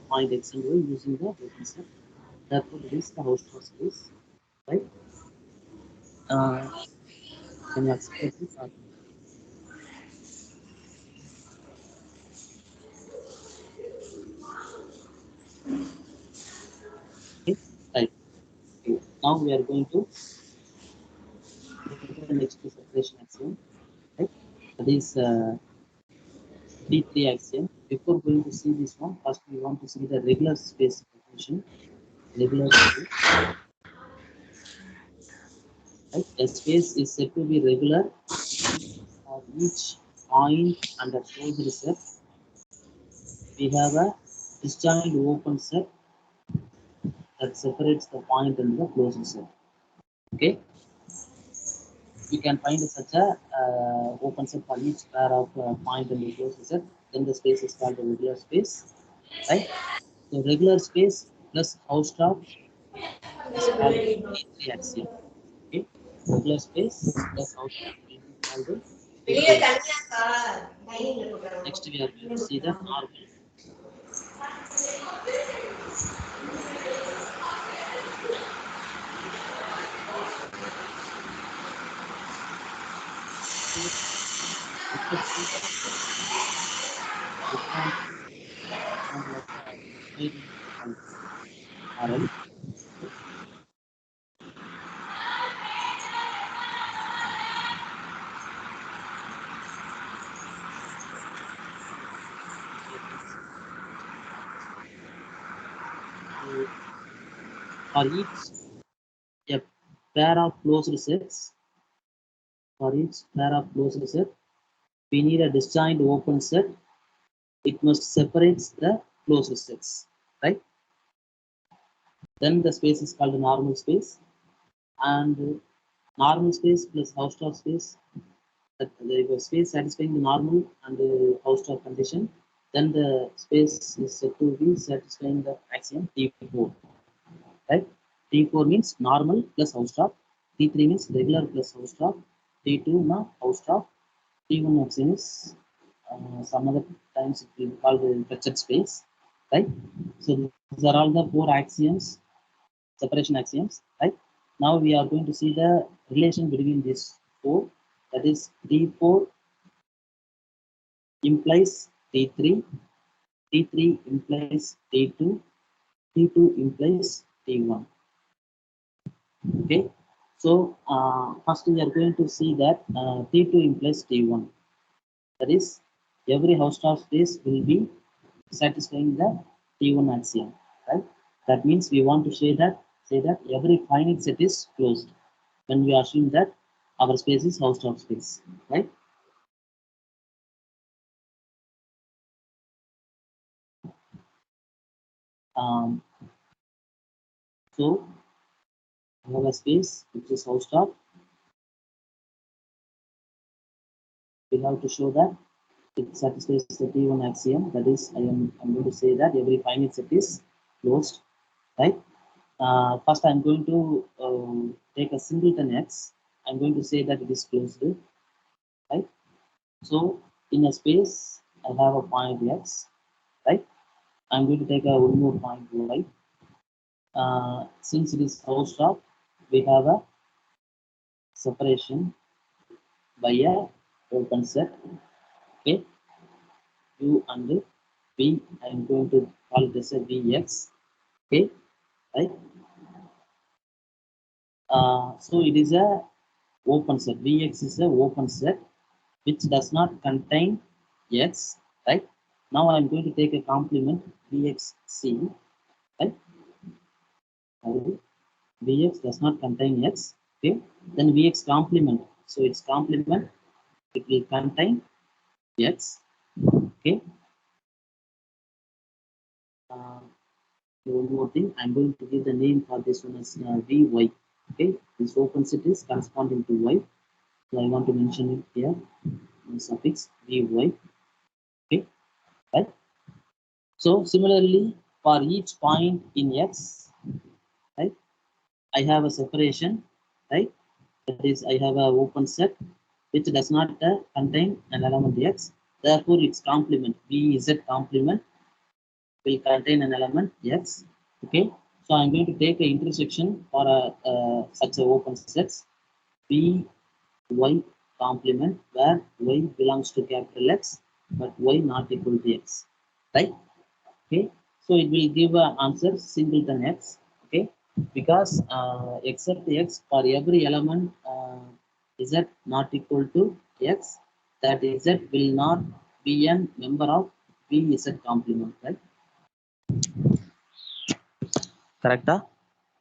A: point x and y using the open set. Therefore, it is the Hausdorff space, right? Can you accept this? Okay, right. Okay. Now we are going to go to the next separation axiom, right? That is D3 axiom. Before going to see this one, first we want to see the regular space definition. Regular space, right? A space is said to be regular for each point under closed set. We have a disjoint open set that separates the point and the closed set. Okay, we can find such a open set for each pair of point and the closed set. Then the space is called a regular space, right? So regular space plus Hausdorff is called D3 axiom. Okay, regular space plus Hausdorff will be called the D3 axiom. Next, we are going to see the normal. RL. For each a pair of closed sets, for each pair of closed set, we need a disjoint open set. It must separate the closed sets, right? Then the space is called a normal space, and normal space plus Hausdorff space, the space satisfying the normal and the Hausdorff condition. Then the space is said to be satisfying the axiom T4, right? T4 means normal plus Hausdorff. T3 means regular plus Hausdorff. T2 na Hausdorff. T1 axiom is some other times it will be called the vector space, right? So these are all the 4 axioms, separation axioms, right? Now we are going to see the relation between these 4. That is T4 implies T3, T3 implies T2, T2 implies T1. Okay, so first we are going to see that T2 implies T1. That is, every Hausdorff space will be satisfying the T1 axiom, right? That means we want to say that every finite set is closed when we assume that our space is Hausdorff space, right? Um, so we have a space which is Hausdorff. We have to show that it satisfies the T1 axiom. That is, I'm going to say that every finite set is closed, right? First, I'm going to take a singleton X. I'm going to say that it is closed, right? So in a space, I have a point X, right? I'm going to take a one more point Y. Since it is closed off, we have a separation by a open set. Okay, U and V. I'm going to call it as a Vx. Okay, right? So it is a open set. Vx is a open set which does not contain x, right? Now I'm going to take a complement Vxc, right? Vx does not contain x, okay? Then Vx complement. So its complement, it will contain x, okay? One more thing, I'm going to give the name for this one as Vy, okay? This open set is corresponding to y. So I want to mention it here, suffix Vy, okay? Right? So similarly, for each point in x, right, I have a separation, right? That is, I have an open set which does not contain an element x. Therefore, its complement Vz complement will contain an element x. Okay. So I'm going to take an intersection for such a open sets Vy complement where y belongs to capital X, but y not equal to x, right? Okay, so it will give an answer singleton x, okay, because except x for every element z not equal to x, that z will not be a member of Vz complement, right? Correct?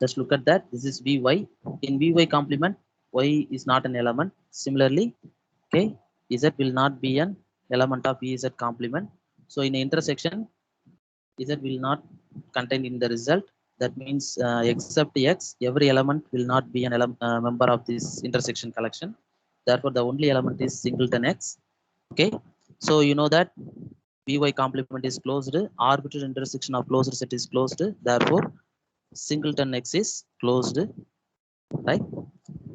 A: Just look at that. This is Vy. In Vy complement, y is not an element. Similarly, okay, z will not be an element of Vz complement. So in the intersection, z will not contain in the result. That means except x, every element will not be an member of this intersection collection. Therefore, the only element is singleton x. Okay, so you know that Vy complement is closed. Arbitrary intersection of closed set is closed. Therefore, singleton x is closed, right?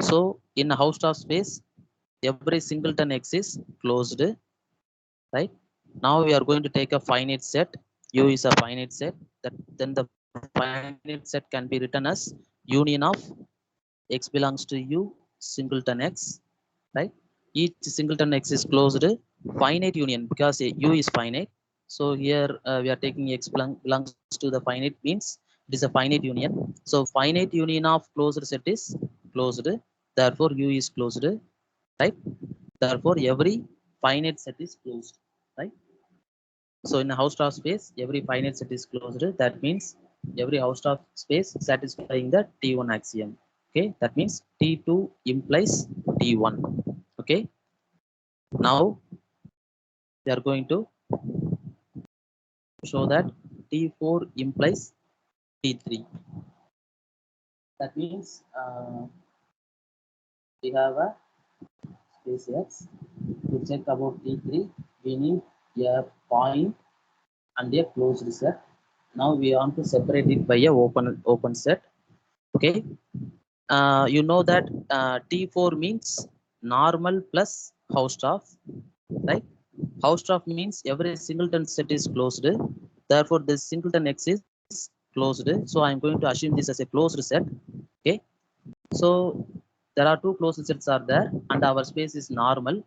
A: So in a Hausdorff space, every singleton x is closed, right? Now we are going to take a finite set. U is a finite set. That then the finite set can be written as union of x belongs to U singleton x, right? Each singleton x is closed. Finite union because U is finite. So here we are taking x belongs to the finite means it is a finite union. So finite union of closed set is closed. Therefore U is closed, right? Therefore every finite set is closed, right? So in a Hausdorff space, every finite set is closed. That means every Hausdorff space satisfying the T1 axiom. Okay, that means T2 implies T1. Okay, now we are going to show that T4 implies T3. That means we have a space X. To check about T3, we need a point and a closed set. Now we want to separate it by a open set. Okay, you know that T4 means normal plus Hausdorff, right? Hausdorff means every singleton set is closed. Therefore, this singleton X is closed. So I'm going to assume this as a closed set. Okay. So there are two closed sets are there, and our space is normal,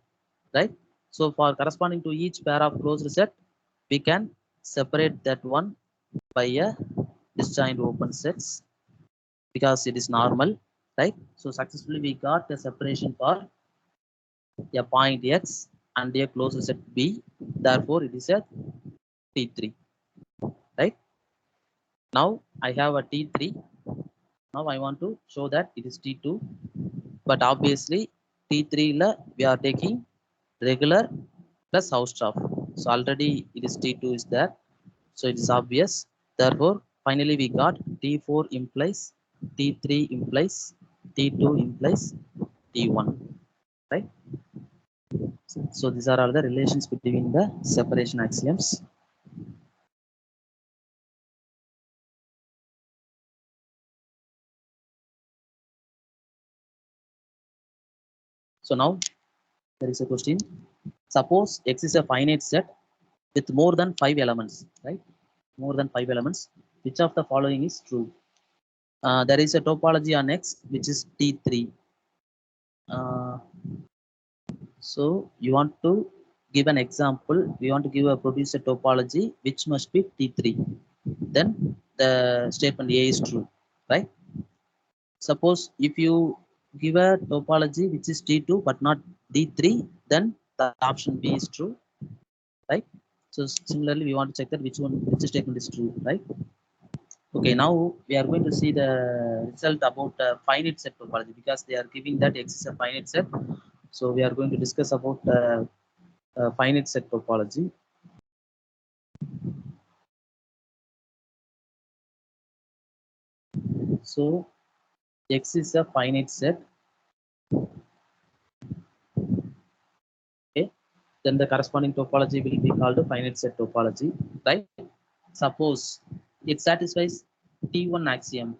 A: right? So for corresponding to each pair of closed set, we can separate that one by a disjoint open sets because it is normal, right? So successfully we got the separation for a point X and a closed set B. Therefore, it is a T3, right? Now I have a T3. Now I want to show that it is T2, but obviously T3 we are taking regular plus Hausdorff. So already it is T2 is there. So it is obvious. Therefore, finally we got T4 implies T3 implies T2 implies T1, right? So these are all the relations between the separation axioms. So now there is a question. Suppose X is a finite set with more than 5 elements, right? More than 5 elements. Which of the following is true? There is a topology on X which is T3. So you want to give an example. We want to give a producer topology which must be T3. Then the statement A is true, right? Suppose if you give a topology which is T2 but not D3, then the option B is true, right? So similarly, we want to check that which statement is true, right? Okay, now we are going to see the result about finite set topology because they are giving that X is a finite set. So we are going to discuss about finite set topology. So X is a finite set. Okay, then the corresponding topology will be called a finite set topology, right? Suppose it satisfies T1 axiom,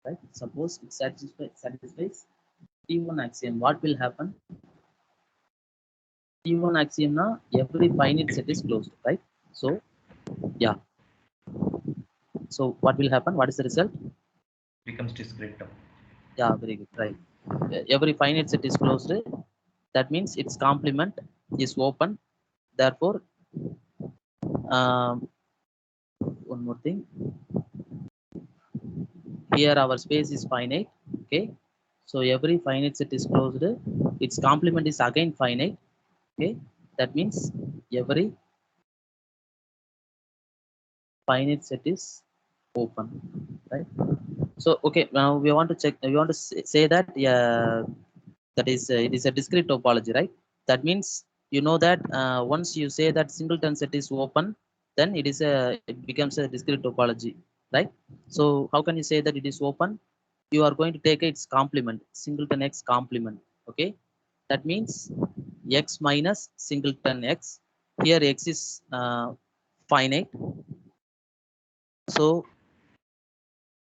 A: right? Suppose it satisfies T1 axiom. What will happen? T1 axiom now every finite set is closed, right? So yeah. So what will happen? What is the result?
C: Becomes discrete term.
A: Yeah, very good, right? Every finite set is closed. That means its complement is open. Therefore, one more thing. Here our space is finite. Okay. So every finite set is closed. Its complement is again finite. Okay. That means every finite set is open. Right. So okay. Now we want to check. We want to say that that is it is a discrete topology, right? That means you know that once you say that singleton set is open, then it becomes a discrete topology, right? So how can you say that it is open? You are going to take its complement, singleton X complement. Okay, that means X minus singleton X. Here X is finite, so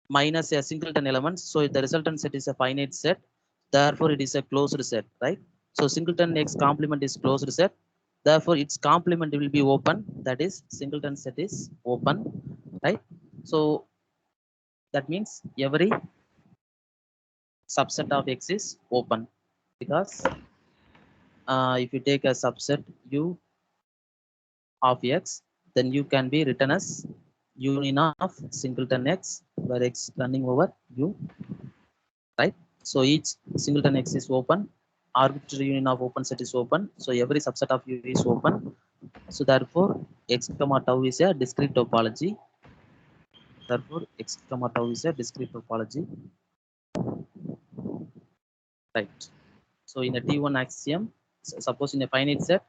A: minus a singleton element. So the resultant set is a finite set. Therefore, it is a closed set, right? So singleton X complement is closed set. Therefore, its complement will be open. That is, singleton set is open, right? So that means every subset of X is open because if you take a subset U of X, then U can be written as union of singleton X, where X running over U, right? So each singleton X is open. Arbitrary union of open set is open. So every subset of U is open. So therefore, X comma tau is a discrete topology. Therefore, X comma tau is a discrete topology, right? So in a T1 axiom, suppose in a finite set,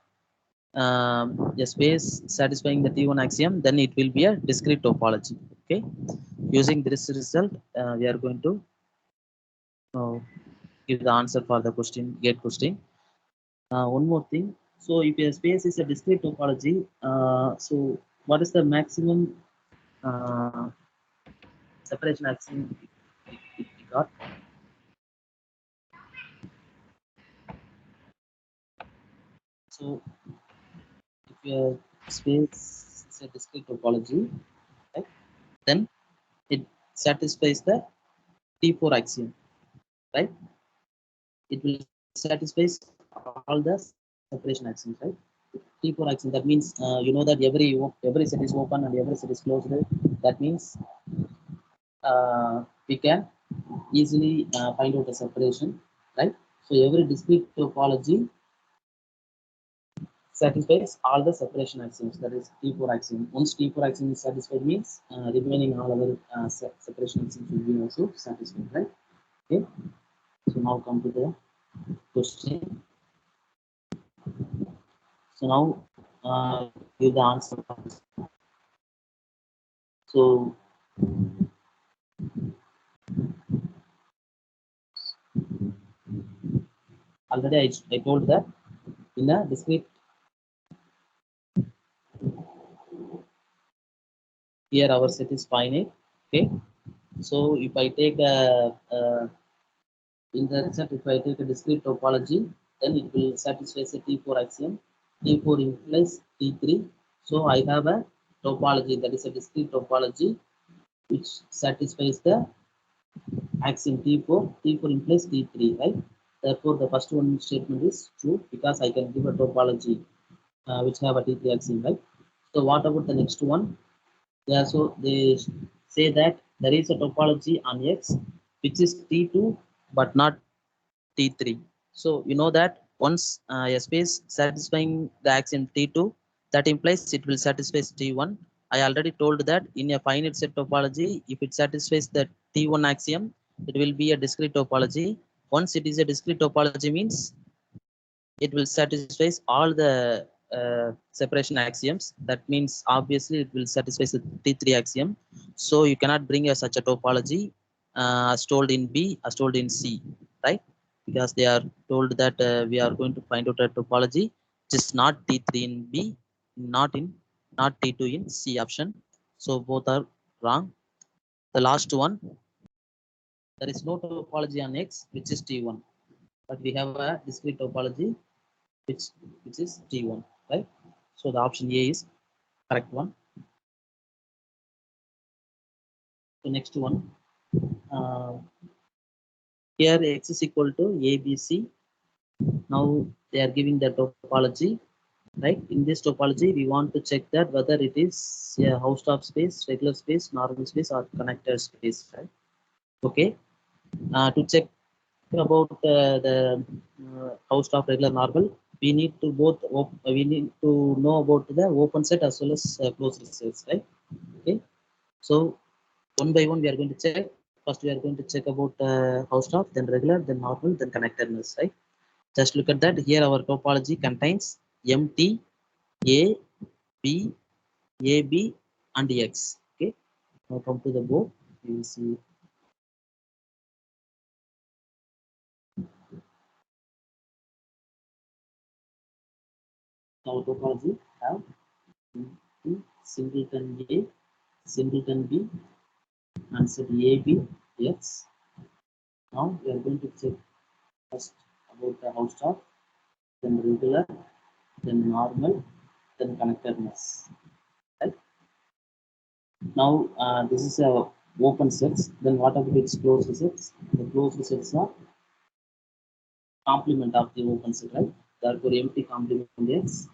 A: a space satisfying the T1 axiom, then it will be a discrete topology. Okay. Using this result, we are going to give the answer for the question, gate question. One more thing. So if a space is a discrete topology, so what is the maximum separation axiom it got? So if your space is a discrete topology, right, then it satisfies the T4 axiom, right? It will satisfy all the separation axioms, right? T4 axiom. That means you know that every set is open and every set is closed. That means we can easily find out the separation, right? So every discrete topology satisfies all the separation axioms. That is T4 axiom. Once T4 axiom is satisfied, means remaining all other separation axioms will be also satisfied, right? Okay. So now come to the question. So now give the answer. So already I told that in a discrete. Here our set is finite. Okay, so if I take a in that set, if I take a discrete topology, then it will satisfy the T4 axiom. T4 implies T3. So I have a topology that is a discrete topology which satisfies the axiom T4. T4 implies T3, right? Therefore, the first one statement is true because I can give a topology which have a T3 axiom, right? So what about the next one? Yeah, so they say that there is a topology on X which is T2 but not T3. So you know that once a space satisfying the axiom T2, that implies it will satisfy T1. I already told that in a finite set topology, if it satisfies the T1 axiom, it will be a discrete topology. Once it is a discrete topology means it will satisfy all the separation axioms. That means obviously it will satisfy the T3 axiom. So you cannot bring such a topology as told in B, as told in C, right? Because they are told that we are going to find out a topology which is not T3 in B, not T2 in C option. So both are wrong. The last one, there is no topology on X which is T1, but we have a discrete topology which which is T1, right? So the option A is correct one. So next one, uh, here X is equal to ABC. Now they are giving the topology, right? In this topology, we want to check that whether it is a Hausdorff space, regular space, normal space, or connected space, right? Okay. To check about the Hausdorff regular normal, we need to we need to know about the open set as well as closed sets, right? Okay. So one by one we are going to check. First we are going to check about Hausdorff, then regular, then normal, then connectedness, right? Just look at that. Here our topology contains MT, A, B, AB, and X. Okay. Now come to the board. You will see our topology have MT, singleton A, singleton B, and set AB, X. Now we are going to check first about the Hausdorff, then regular, then normal, then connectedness. Right? Now this is a open sets. Then what about its closed sets? The closed sets are complement of the open set, right? Therefore, empty complement X,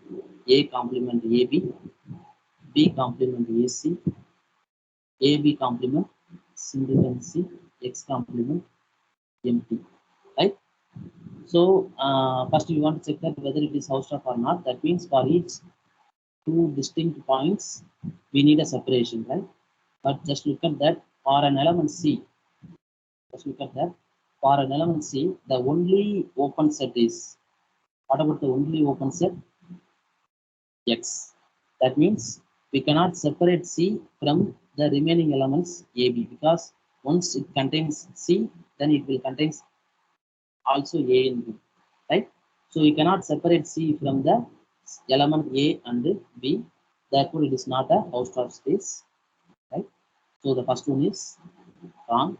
A: A complement AB, B complement AC, AB complement singleton C, X complement empty, right? So first we want to check that whether it is Hausdorff or not. That means for each two distinct points, we need a separation, right? But just look at that for an element C. Just look at that. For an element C, the only open set is, what about the only open set? X. That means we cannot separate C from the remaining elements AB because once it contains C, then it will contain also A and B, right? So we cannot separate C from the element A and B. Therefore, it is not a Hausdorff space, right? So the first one is wrong.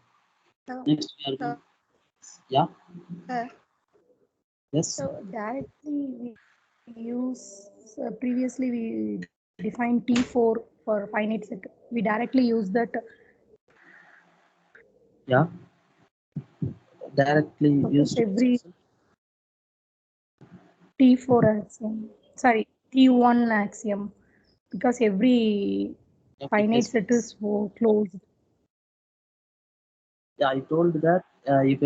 D: So,
A: Next, we are going, yeah, yes.
D: so directly we use previously we defined T4 for finite set. We directly use that.
A: Yeah, directly
D: Suppose
A: used.
D: every T4 axiom, sorry, T1 axiom, because every finite set
A: Space.
D: is closed.
A: Yeah, I told that if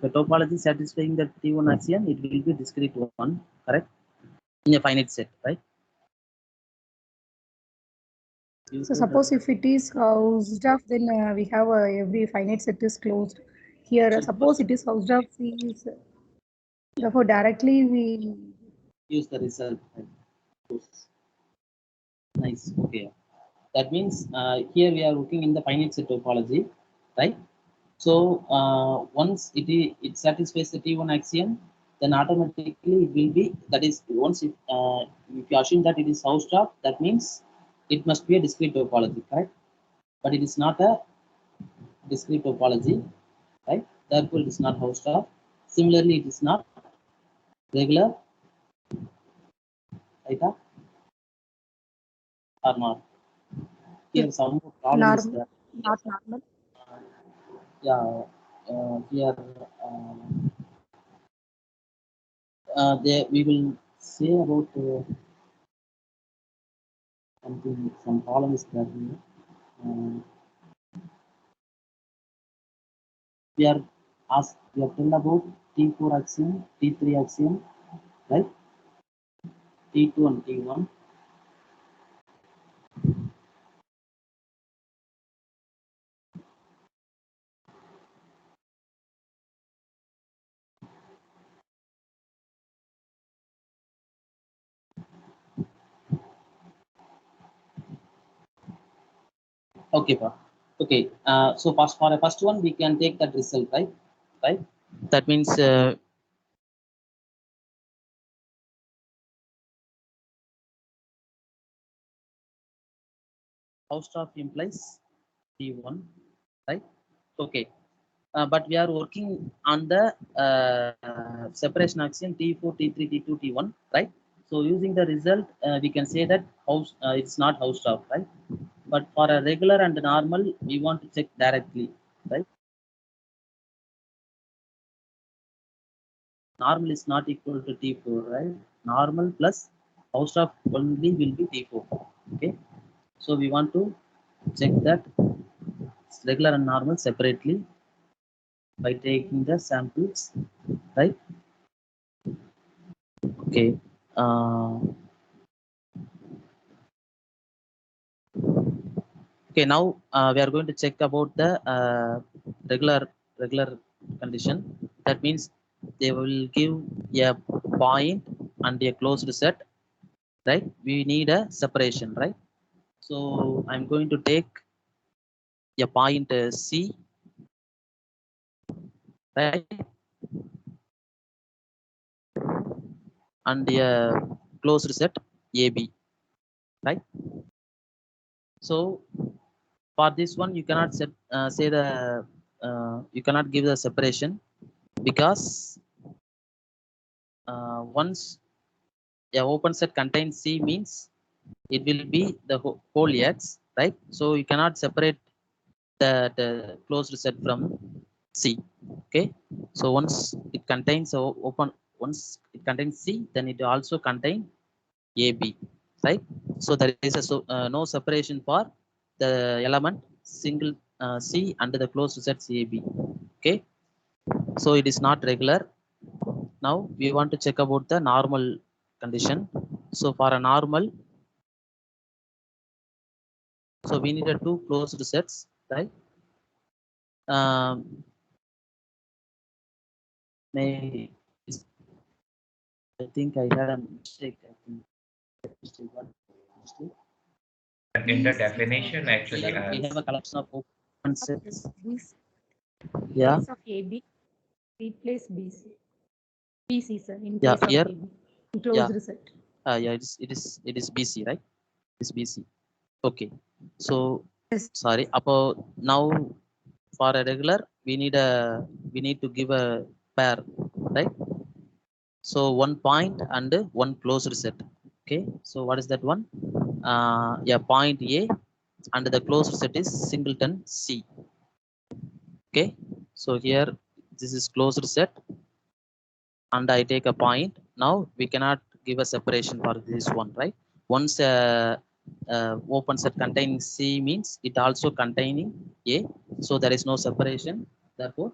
A: a topology satisfying the T1 axiom, it will be discrete one, correct? In a finite set, right?
D: So suppose if it is Hausdorff, then we have every finite set is closed. Here, suppose it is Hausdorff, is therefore directly we
A: use the result. Right? Nice. Okay. That means here we are looking in the finite set topology, right? So once it satisfies the T1 axiom, then automatically it will be, that is, once if you assume that it is Hausdorff, that means it must be a discrete topology, correct? But it is not a discrete topology, right? Therefore, it is not Hausdorff. Similarly, it is not regular, right? Or not? Here, some problem is
D: Normal,
A: there.
D: not normal.
A: Yeah, here there we will say about something. Some problem is there here. We are asked. We have told about T4 axiom, T3 axiom, right? T2 and T1. Okay, pa. Okay. So for the first one, we can take that result, right? Right. That means Hausdorff implies T1, right? Okay. But we are working on the separation axiom T4, T3, T2, T1, right? So using the result, we can say that it's not Hausdorff, right? But for a regular and normal, we want to check directly, right? Normal is not equal to T4, right? Normal plus Hausdorff only will be T4, okay? So we want to check that regular and normal separately by taking the samples, right? Okay. Okay, now we are going to check about the regular condition. That means they will give a point and a closed set, right? We need a separation, right? So I'm going to take a point C, right? And a closed set AB, right? So for this one, you cannot say the you cannot give the separation because once a open set contains C means it will be the whole X, right? So you cannot separate the closed set from C. Okay. So once it contains once it contains C, then it also contain AB, right? So there is no separation for the element single C under the closed set AB. Okay. So it is not regular. Now we want to check about the normal condition. So for a normal, so we needed two closed sets, right? May I think I had a mistake. I think mistake. What mistake?
C: In the definition, actually,
A: We have a collection of open sets.
D: This
A: Yeah.
D: case of AB, replace BC. BC, sir, in
A: Yeah.
D: case of
A: Here.
D: AB. Closed set.
A: Yeah. It is BC, right? It's BC. Okay. So
D: Yes.
A: sorry. About now, for a regular, we need to give a pair, right? So one point and one closed set. Okay. So what is that one? Yeah, point A and the closed set is singleton C. Okay. So here this is closed set and I take a point. Now we cannot give a separation for this one, right? Once open set containing C means it also containing A. So there is no separation. Therefore,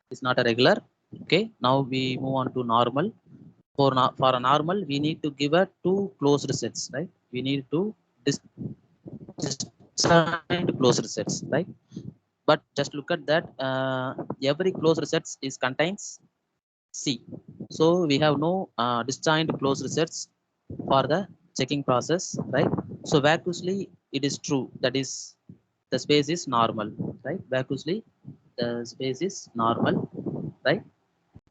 A: it's not a regular. Okay. Now we move on to normal. For a normal, we need to give a two closed sets, right? We need to disjoint closed sets, right? But just look at that. Every closed sets is contains C. So we have no disjoint closed sets for the checking process, right? So vacuously, it is true. That is, the space is normal, right? Vacuously, the space is normal, right?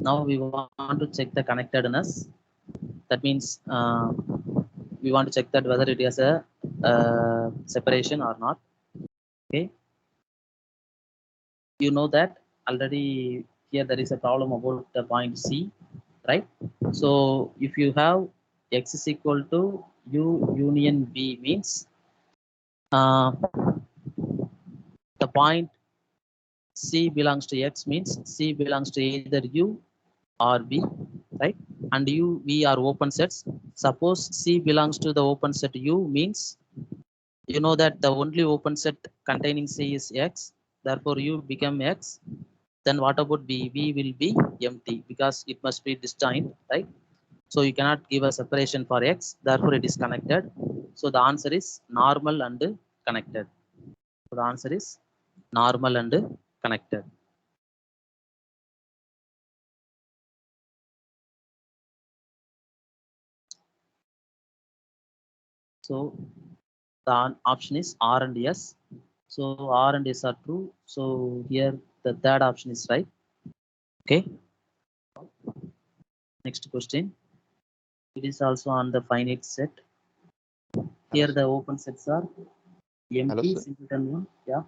A: Now we want to check the connectedness. That means we want to check that whether it has a separation or not. Okay, you know that already here there is a problem about the point C, right? So if you have x is equal to u union b means the point C belongs to x means C belongs to either u or b, right? And u v are open sets. Suppose C belongs to the open set u means you know that the only open set containing C is x, therefore u become x. Then what about b? B will be empty because it must be disjoint, right? So you cannot give a separation for x, therefore it is connected. So the answer is normal and connected. So the answer is normal and connected. So the option is R and S. So R and S are true. So here the third option is right. Okay. Next question. It is also on the finite set. Here the open sets are empty,
F: sir.
A: singleton one. Yeah.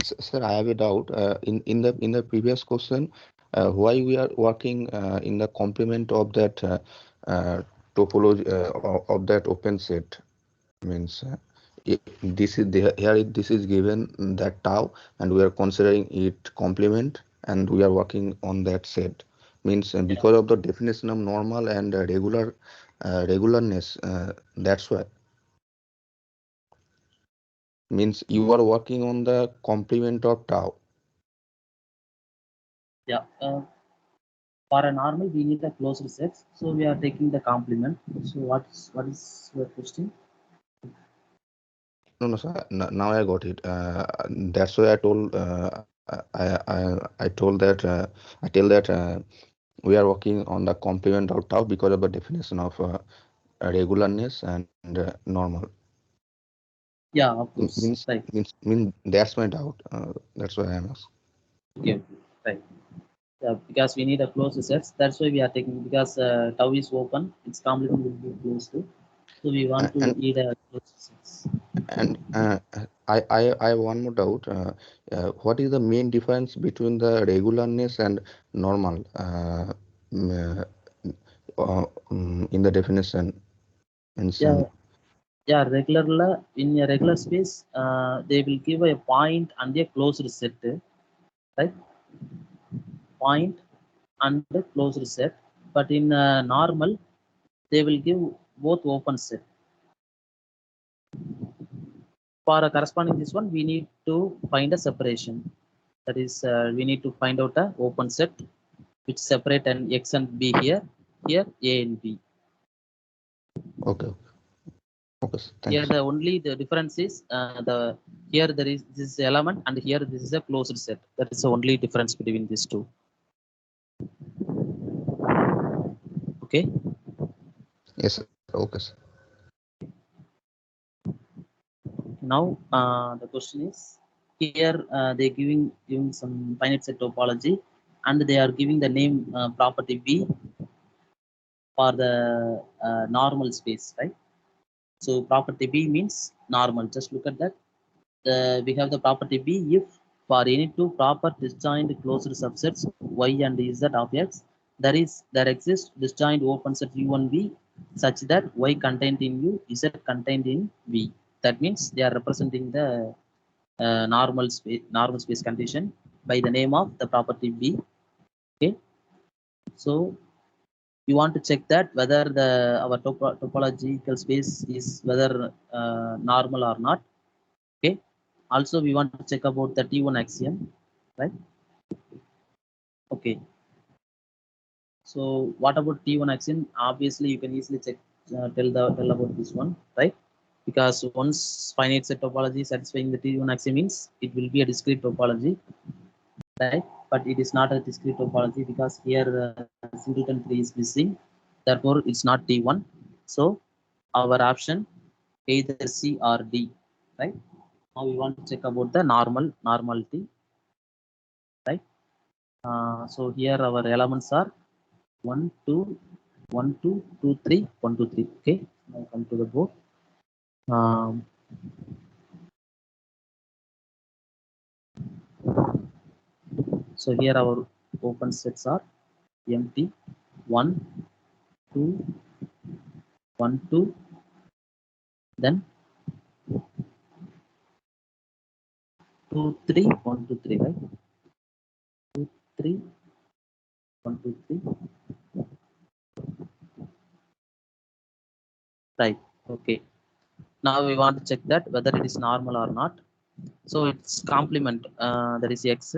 F: Sir, I have a doubt. In the previous question, why we are working in the complement of that topology of that open set means this is the, here this is given that tau and we are considering it complement and we are working on that set means because of the definition of normal and regularness, that's why. Means you are working on the complement of tau.
A: Yeah. For a normal, we need a closed set. So we are taking the complement. So what is your question?
F: No, sir. Now I got it. That's why I told I told that I tell that we are working on the complement of tau because of the definition of regularness and normal.
A: Yeah, of course. Right.
F: Means that's my doubt. That's why I am asking.
A: Okay. Right. Yeah, because we need a closed sets. That's why we are taking because tau is open. Its complement will be closed. So we want to need a closed sets.
F: And I have one more doubt. What is the main difference between the regularness and normal in the definition?
A: Yeah, regular in a regular space, they will give a point and a closed set, right? Point and a closed set. But in normal, they will give both open set. For a corresponding this one, we need to find a separation. That is, we need to find out a open set which separate an x and b here a and b.
F: Okay.
A: Here the only the difference is here there is this element and here this is a closed set. That is the only difference between these two. Okay.
F: Yes, sir. Okay, sir.
A: Now the question is here they giving some finite set topology and they are giving the name property B for the normal space, right? So property B means normal. Just look at that. We have the property B if for any two proper disjoint closed subsets y and z of x, there exists disjoint open set u and v such that y contained in u, z contained in v. That means they are representing the normal space condition by the name of the property B. Okay, so you want to check that whether the our topological space is whether normal or not. Okay, also we want to check about the T1 axiom, right? Okay, so what about T1 axiom? Obviously you can easily check tell about this one, right? Because once finite set topology satisfying the T1 axiom means it will be a discrete topology, right? But it is not a discrete topology because here singleton 3 is missing, therefore it's not T1. So our option either C or D, right? Now we want to check about the normality, right? So here our elements are 1, 2, 1, 2, 2, 3, 1, 2, 3. Okay, now come to the board. So here our open sets are empty 1, 2, 1, 2, then 2, 3, 1, 2, 3, right? 2, 3, 1, 2, 3. Right. Okay. Now we want to check that whether it is normal or not. So its complement that is x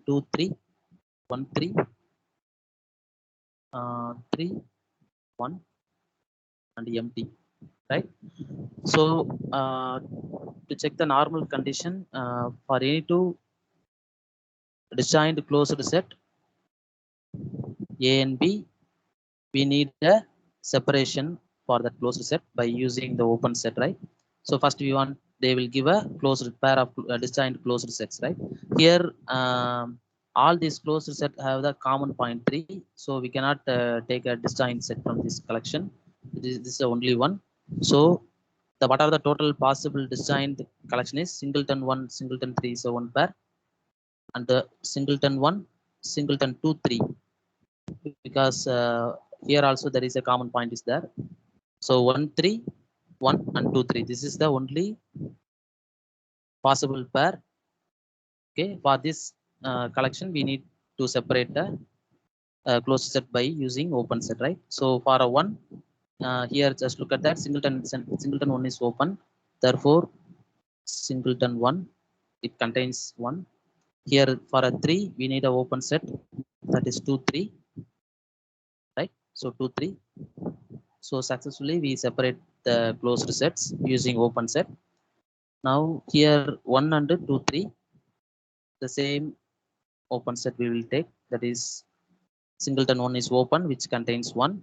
A: 2, 3, 1, 3, 3, 1, and empty. Right. So to check the normal condition for any two disjoint closed set A and B, we need a separation for that closed set by using the open set, right? So first we want, they will give a closed pair of disjoint closed sets, right? Here all these closed set have the common point 3, so we cannot take a disjoint set from this collection. This is only one. So what are the total possible disjoint collection is singleton 1, singleton 3 is a one pair, and the singleton 1, singleton 2, 3, because here also there is a common point is there. So 1, 3, 1 and 2, 3. This is the only possible pair. Okay, for this collection, we need to separate the closed set by using open set, right? So for a 1, here just look at that singleton 1 is open. Therefore, singleton 1, it contains 1. Here for a 3, we need an open set, that is 2, 3, right? So 2, 3. So successfully we separate the closed sets using open set. Now here 1 and 2, 3, the same open set we will take, that is singleton 1 is open, which contains 1.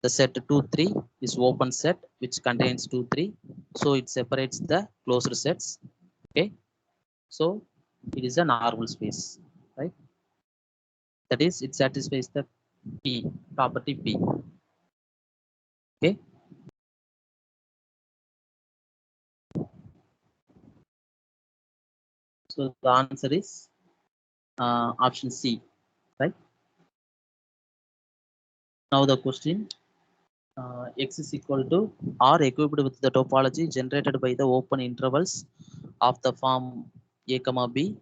A: The set 2, 3 is open set, which contains 2, 3. So it separates the closed sets. Okay. So it is a normal space, right? That is, it satisfies the P, property P. Okay. So the answer is option C, right? Now the question, x is equal to r equipped with the topology generated by the open intervals of the form A comma B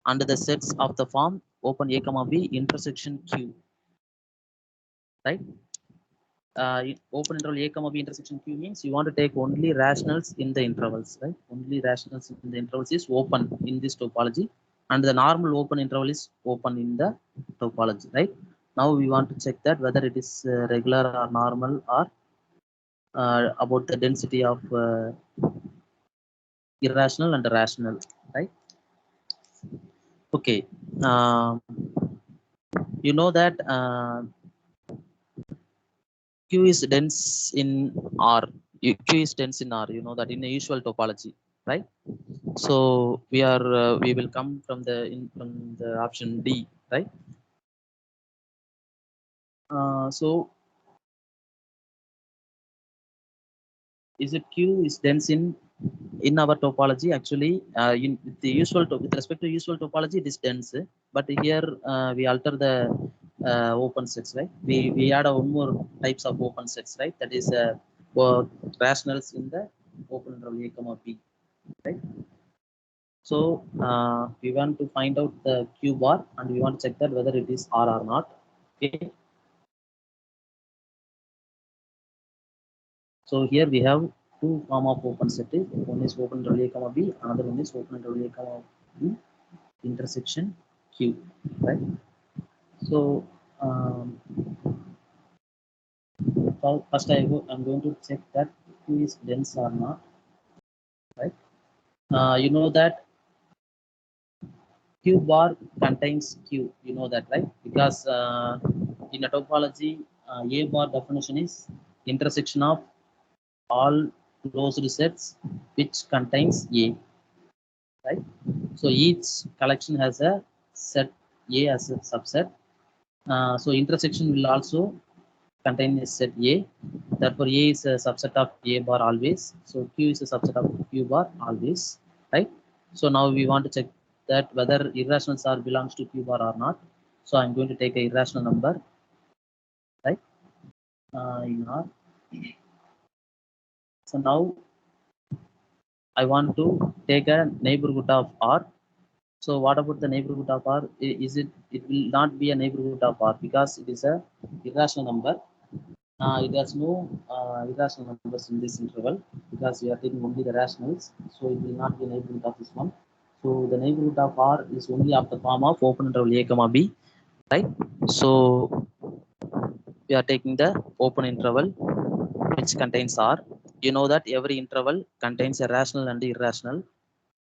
A: and the sets of the form open A comma B intersection Q, right? Open interval A comma B intersection Q means you want to take only rationals in the intervals, right? Only rationals in the intervals is open in this topology, and the normal open interval is open in the topology, right? Now we want to check that whether it is regular or normal, or about the density of irrational and rational, right? Okay. You know that Q is dense in R. Q is dense in R. You know that in the usual topology, right? So we will come from the option D, right? So is it Q is dense in our topology? Actually, in the usual with respect to usual topology, it is dense. But here we alter the open sets, right? We add one more types of open sets, right? That is rationals in the open interval A comma B, right? So we want to find out the Q bar, and we want to check that whether it is R or not. Okay. So here we have two form of open set. One is open interval A comma B, another one is open interval A comma B intersection Q, right? So first I'm going to check that Q is dense or not, right? You know that Q bar contains Q, you know that, right? Because in a topology, A bar definition is intersection of all closed sets which contains A, right? So each collection has a set A as a subset. So intersection will also contain a set A. Therefore, A is a subset of A bar always. So Q is a subset of Q bar always, right? So now we want to check that whether irrationals are belongs to Q bar or not. So I'm going to take a irrational number, right? In R. So now I want to take a neighborhood of R. So what about the neighborhood of R? Is it? It will not be a neighborhood of R because it is a irrational number. It has no irrational numbers in this interval because we are taking only the rationals. So it will not be a neighborhood of this one. So the neighborhood of R is only of the form of open interval A comma B, right? So we are taking the open interval which contains R. You know that every interval contains a rational and irrational.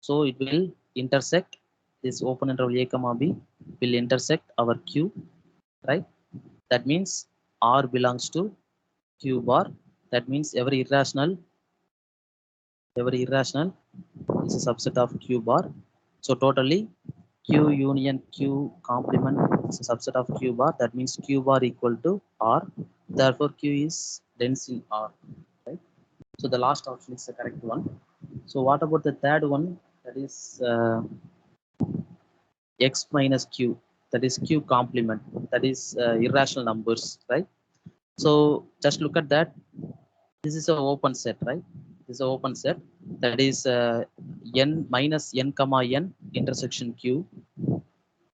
A: So it will intersect this open interval A comma B will intersect our Q, right? That means R belongs to Q bar. That means every irrational is a subset of Q bar. So totally Q union Q complement is a subset of Q bar. That means Q bar equal to R. Therefore Q is dense in R, right? So the last option is the correct one. So what about the third one? That is X minus Q. That is Q complement. That is irrational numbers, right? So just look at that. This is an open set, right? This is an open set. That is n minus n comma n intersection Q.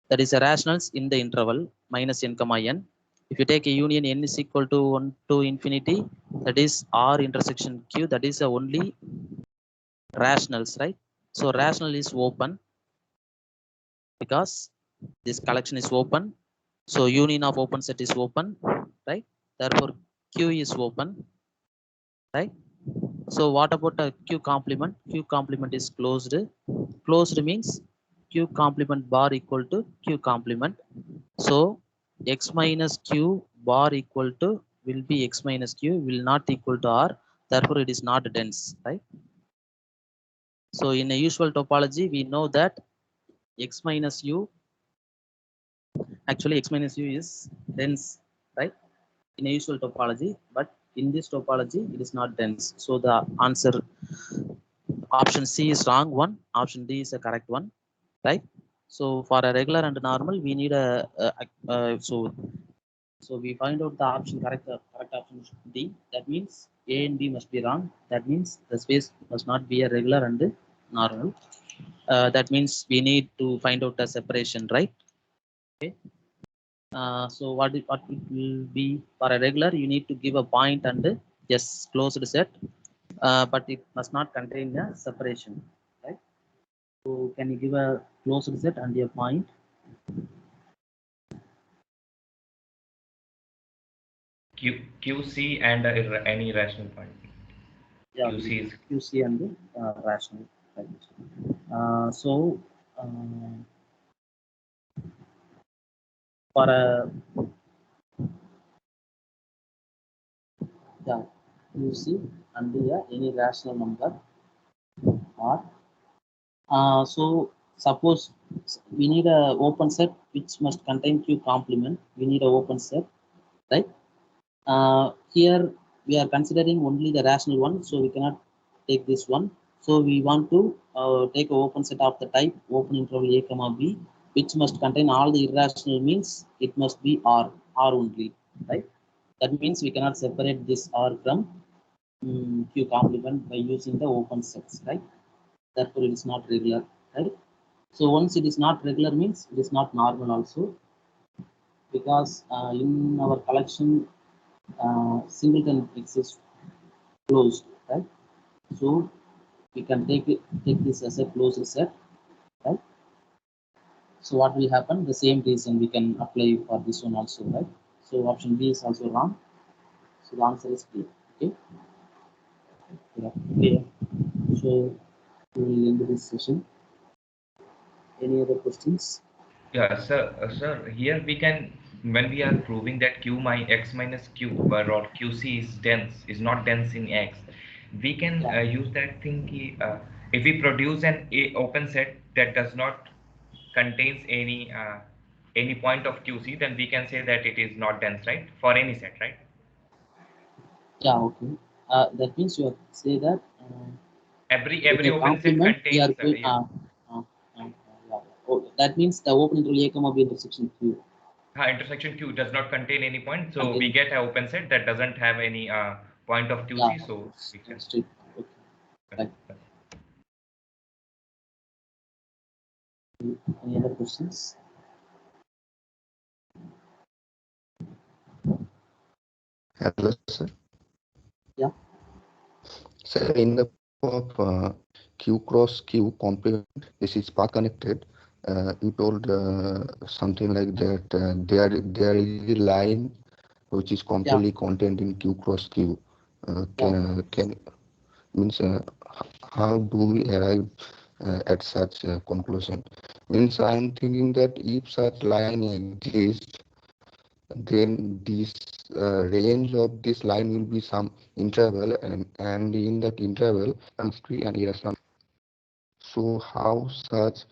A: That is a rationals in the interval minus n comma n. If you take a union n is equal to 1 to infinity, that is R intersection Q. That is only rationals, right? So rational is open because this collection is open. So union of open set is open, right? Therefore Q is open, right? So what about a Q complement? Q complement is closed. Closed means Q complement bar equal to Q complement. So X minus Q bar equal to will be X minus Q will not equal to R. Therefore it is not dense, right? So in a usual topology, we know that X minus U, actually X minus U is dense, right? In a usual topology, but in this topology, it is not dense. So the answer option C is wrong one. Option D is the correct one, right? So for a regular and normal, we need so we find out the option correct option is D. That means A and B must be wrong. That means the space must not be a regular and normal. That means we need to find out the separation, right? Okay. So what it will be for a regular? You need to give a point and yes, closed set, but it must not contain a separation, right? So can you give a closed set and a point?
C: QC and any rational point.
A: Yeah,
C: QC is
A: QC and rational. Right. So for a QC and any rational number or so suppose we need a open set which must contain Q complement. We need a open set, right? Here we are considering only the rational one, so we cannot take this one. So we want to take an open set of the type open interval A comma B, which must contain all the irrational means it must be R only, right? That means we cannot separate this R from Q complement by using the open sets, right? Therefore, it is not regular, right? So once it is not regular means it is not normal also, because in our collection singleton exists closed, right? So we can take this as a closed set, right? So what will happen? The same reason we can apply for this one also, right? So option B is also wrong. So the answer is clear. Okay. Yeah, clear. So we will end this session. Any other questions?
C: Yeah, sir, here we can, when we are proving that X minus Q or QC is not dense in X, we can use that thing if we produce an open set that does not contains any point of QC, then we can say that it is not dense, right? For any set, right?
A: Yeah, okay. That means you have to say that
C: Every
A: with a
C: open set
A: complement we are
C: contains
A: going.
C: yeah.
A: Yeah. Oh, that means the open interval A comma B intersection Q.
C: Intersection Q does not contain any point, so we
A: Contain-
C: get an open set that doesn't have any point of QC,
A: Yeah.
C: so we can.
A: Straight. Okay. Right. Any other questions?
F: Hello, sir.
A: Yeah.
F: So in the of Q cross Q complement, this is path connected. You told something like that. There is a line which is completely contained in Q cross Q. Can means how do we arrive at such a conclusion? Means I am thinking that if such line exists, then this range of this line will be some interval, and in that interval must be an irrational. So how such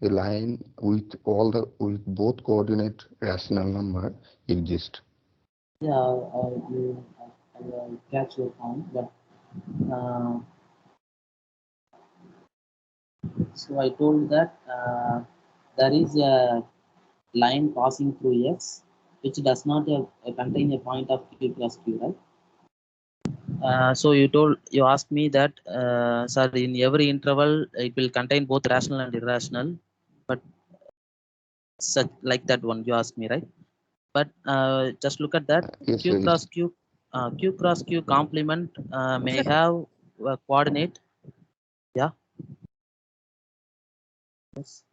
F: a line with both coordinate rational number exist?
A: Yeah, I catch your point, but so I told that there is a line passing through X which does not contain a point of Q plus Q, right? So you asked me that, sir, in every interval it will contain both rational and irrational, but such like that one you asked me, right? But just look at that.
F: Yes,
A: Q cross Q, Q cross Q complement may have a coordinate. Yeah. Yes.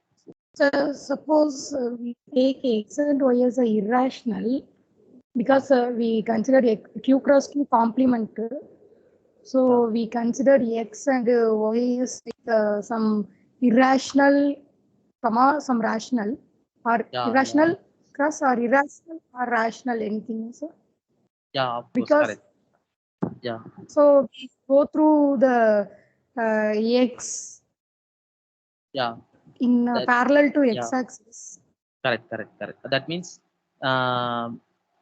D: So suppose we take X and Y as a irrational because we consider Q cross Q complement. So we consider X and Y as some irrational, some rational, or irrational cross or irrational or rational, anything. So
A: yeah, of course,
D: because
A: correct. Yeah.
D: so we go through the X.
A: Yeah.
D: In parallel to X-axis.
A: Correct. That means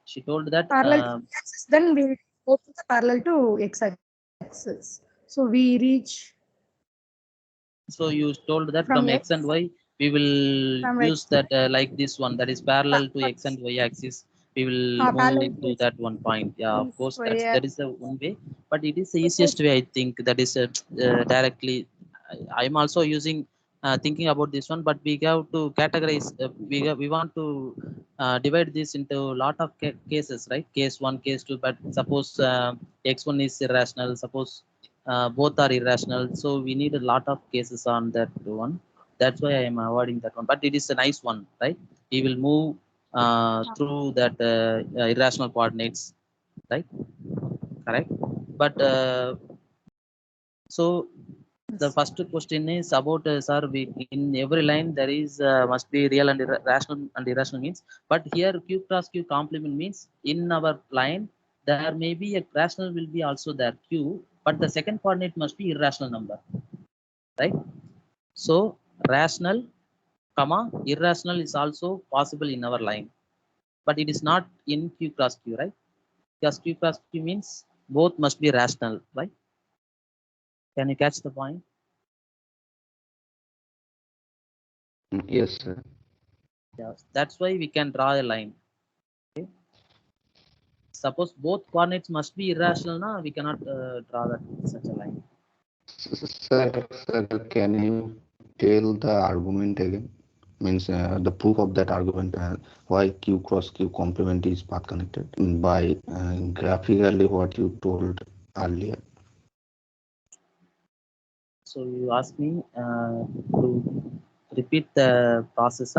A: she told that
D: parallel to X-axis, then we go to the parallel to X-axis. So we reach.
A: So you told that from X and Y, we will use that like this one, that is parallel to X and Y axis. We will move to that one point. Yeah, of course, that is the one way, but it is the easiest way. I think that is directly. I'm also using thinking about this one, but we have to categorize. We want to divide this into a lot of cases, right? Case 1, case 2. But suppose X1 is irrational. Suppose both are irrational, so we need a lot of cases on that one. That's why I am avoiding that one, but it is a nice one, right? We will move through that irrational coordinates, right? Correct. But so the first question is about sir, in every line there is must be real and rational and irrational means, but here Q cross Q complement means in our line there may be a rational will be also there Q, but the second coordinate must be irrational number, right? So rational comma irrational is also possible in our line, but it is not in Q cross Q, right? Because Q cross Q means both must be rational, right? Can you catch the point?
F: Yes, sir.
A: Yeah, that's why we can draw a line. Okay. Suppose both coordinates must be irrational, na, we cannot draw that such a line.
F: Sir, can you tell the argument again? Means the proof of that argument, why Q cross Q complement is path connected by graphically what you told earlier.
A: So you ask me to repeat the process,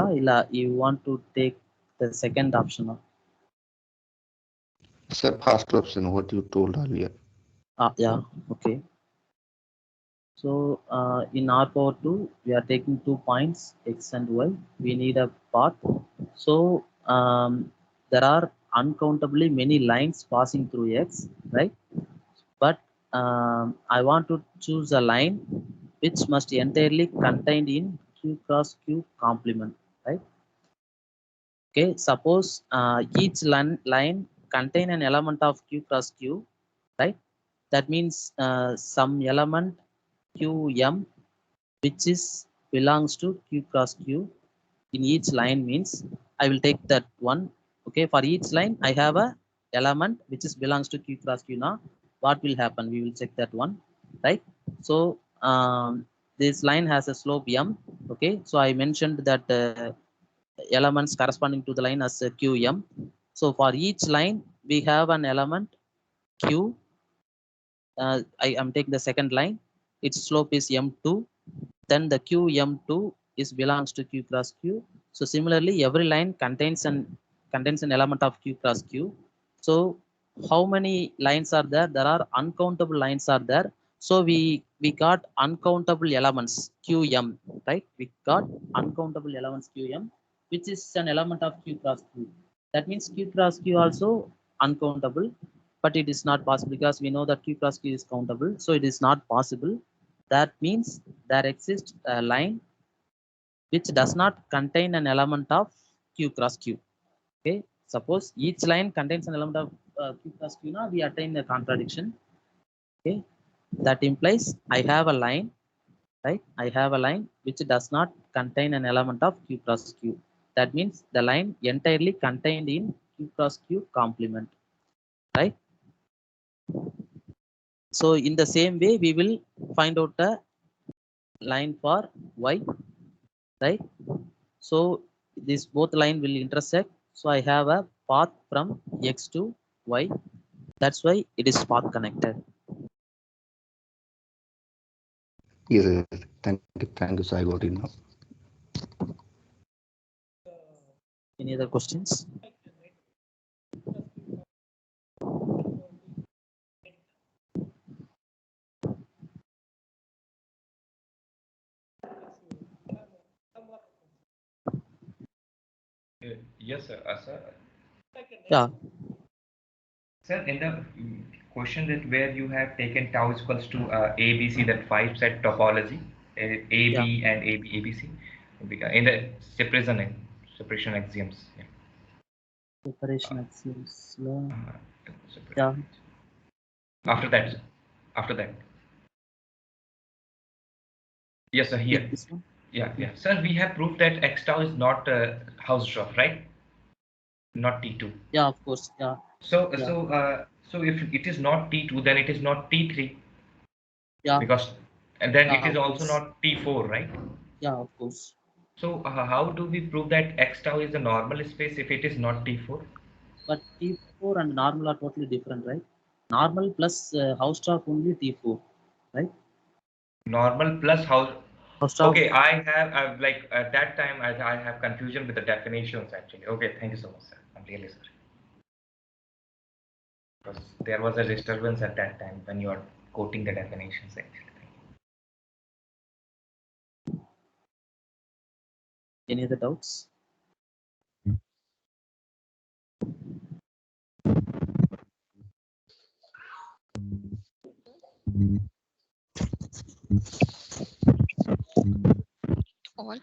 A: you want to take the second option?
F: Sir, first option, what you told earlier.
A: Yeah, okay. So in R power 2, we are taking 2 points, X and Y. We need a path. So there are uncountably many lines passing through X, right? But I want to choose a line which must entirely contained in Q cross Q complement, right? Okay, suppose each line contain an element of Q cross Q, right? That means some element Qm which is belongs to Q cross Q in each line means I will take that one. Okay, for each line I have a element which is belongs to Q cross Q. Now what will happen? We will check that one, right? So this line has a slope m. Okay, so I mentioned that elements corresponding to the line as Qm. So for each line we have an element Q. I am taking the second line. Its slope is m2. Then the Qm2 is belongs to Q cross Q. So similarly, every line contains an element of Q cross Q. So how many lines are there? There are uncountable lines are there. So we got uncountable elements Qm, right? We got uncountable elements Qm, which is an element of Q cross Q. That means Q cross Q also uncountable, but it is not possible because we know that Q cross Q is countable. So it is not possible. That means there exists a line which does not contain an element of Q cross Q. Okay, suppose each line contains an element of Q cross Q. Now we attain a contradiction. Okay, that implies I have a line, right? I have a line which does not contain an element of Q cross Q. That means the line entirely contained in Q cross Q complement, right? So in the same way, we will find out a line for y, right? So this both line will intersect. So I have a path from x to y. That's why it is path connected.
F: Yes, thank you. So I got it now.
A: Any other questions?
C: Yes, sir. Sir.
A: Yeah.
C: Sir, in the question that where you have taken tau is equals to ABC, that 5-set topology, AB and ABC, in the separation axioms. Yeah.
A: Separation axioms.
C: Separation.
A: Yeah.
C: After that. Yes, sir. Here.
A: This one?
C: Yeah. Sir, we have proved that x tau is not Hausdorff, right? Not T2.
A: Yeah, of course. Yeah.
C: So if it is not T2, then it is not T3.
A: Yeah.
C: Because and then it is
A: of
C: also
A: course.
C: not T4, right?
A: Yeah, of course.
C: So how do we prove that x tau is a normal space if it is not T4?
A: But T4 and normal are totally different, right? Normal plus Hausdorff only T4, right?
C: Normal plus Hausdorff.
A: Okay,
C: I have like at that time I have confusion with the definitions actually. Okay, thank you so much, sir. I'm really sorry. Because there was a disturbance at that time when you are quoting the definitions actually.
A: Any other doubts?
G: All.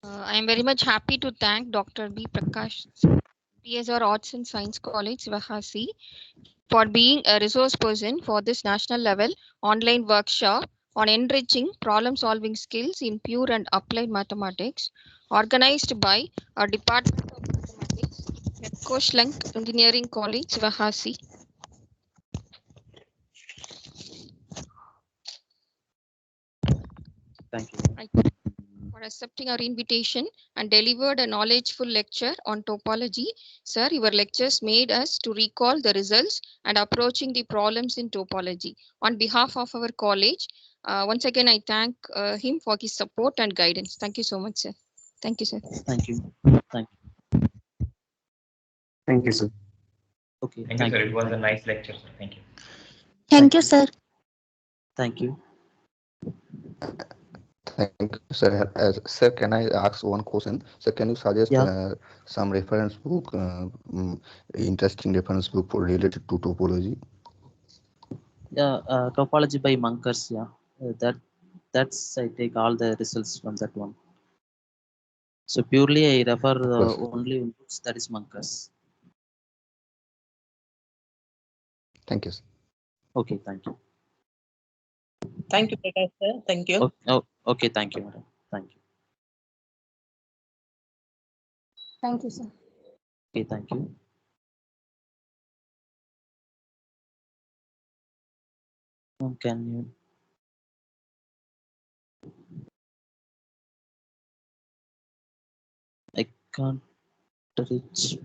G: I am very much happy to thank Dr. B. Prakash, PSR Arts and Science College, Vahasi, for being a resource person for this national level online workshop on enriching problem-solving skills in pure and applied mathematics, organized by our Department of Mathematics, Netcoshlank Engineering College, Vahasi.
A: Thank you.
G: For accepting our invitation and delivered a knowledgeful lecture on topology. Sir, your lectures made us to recall the results and approaching the problems in topology. On behalf of our college, once again, I thank him for his support and guidance. Thank you so much, sir. Thank you, sir.
A: Thank you. Thank you.
E: Thank you, sir.
A: Okay.
C: Thank you, sir. It was a nice lecture, sir. Thank you.
H: Thank you, sir.
A: Thank you.
F: Thank you, sir. Sir, can I ask one question? Sir, can you suggest some reference book, interesting reference book for related to topology?
A: Yeah, topology by Munkers. Yeah, that's I take all the results from that one. So purely I refer
F: Yes.
A: only inputs, that is Monkas.
F: Thank you, sir.
A: Okay, thank you.
H: Thank you, Prakash sir. Thank you.
A: Okay, thank you, madam. Thank you.
D: Thank you, sir.
A: Okay, thank you. Can you? I can't reach.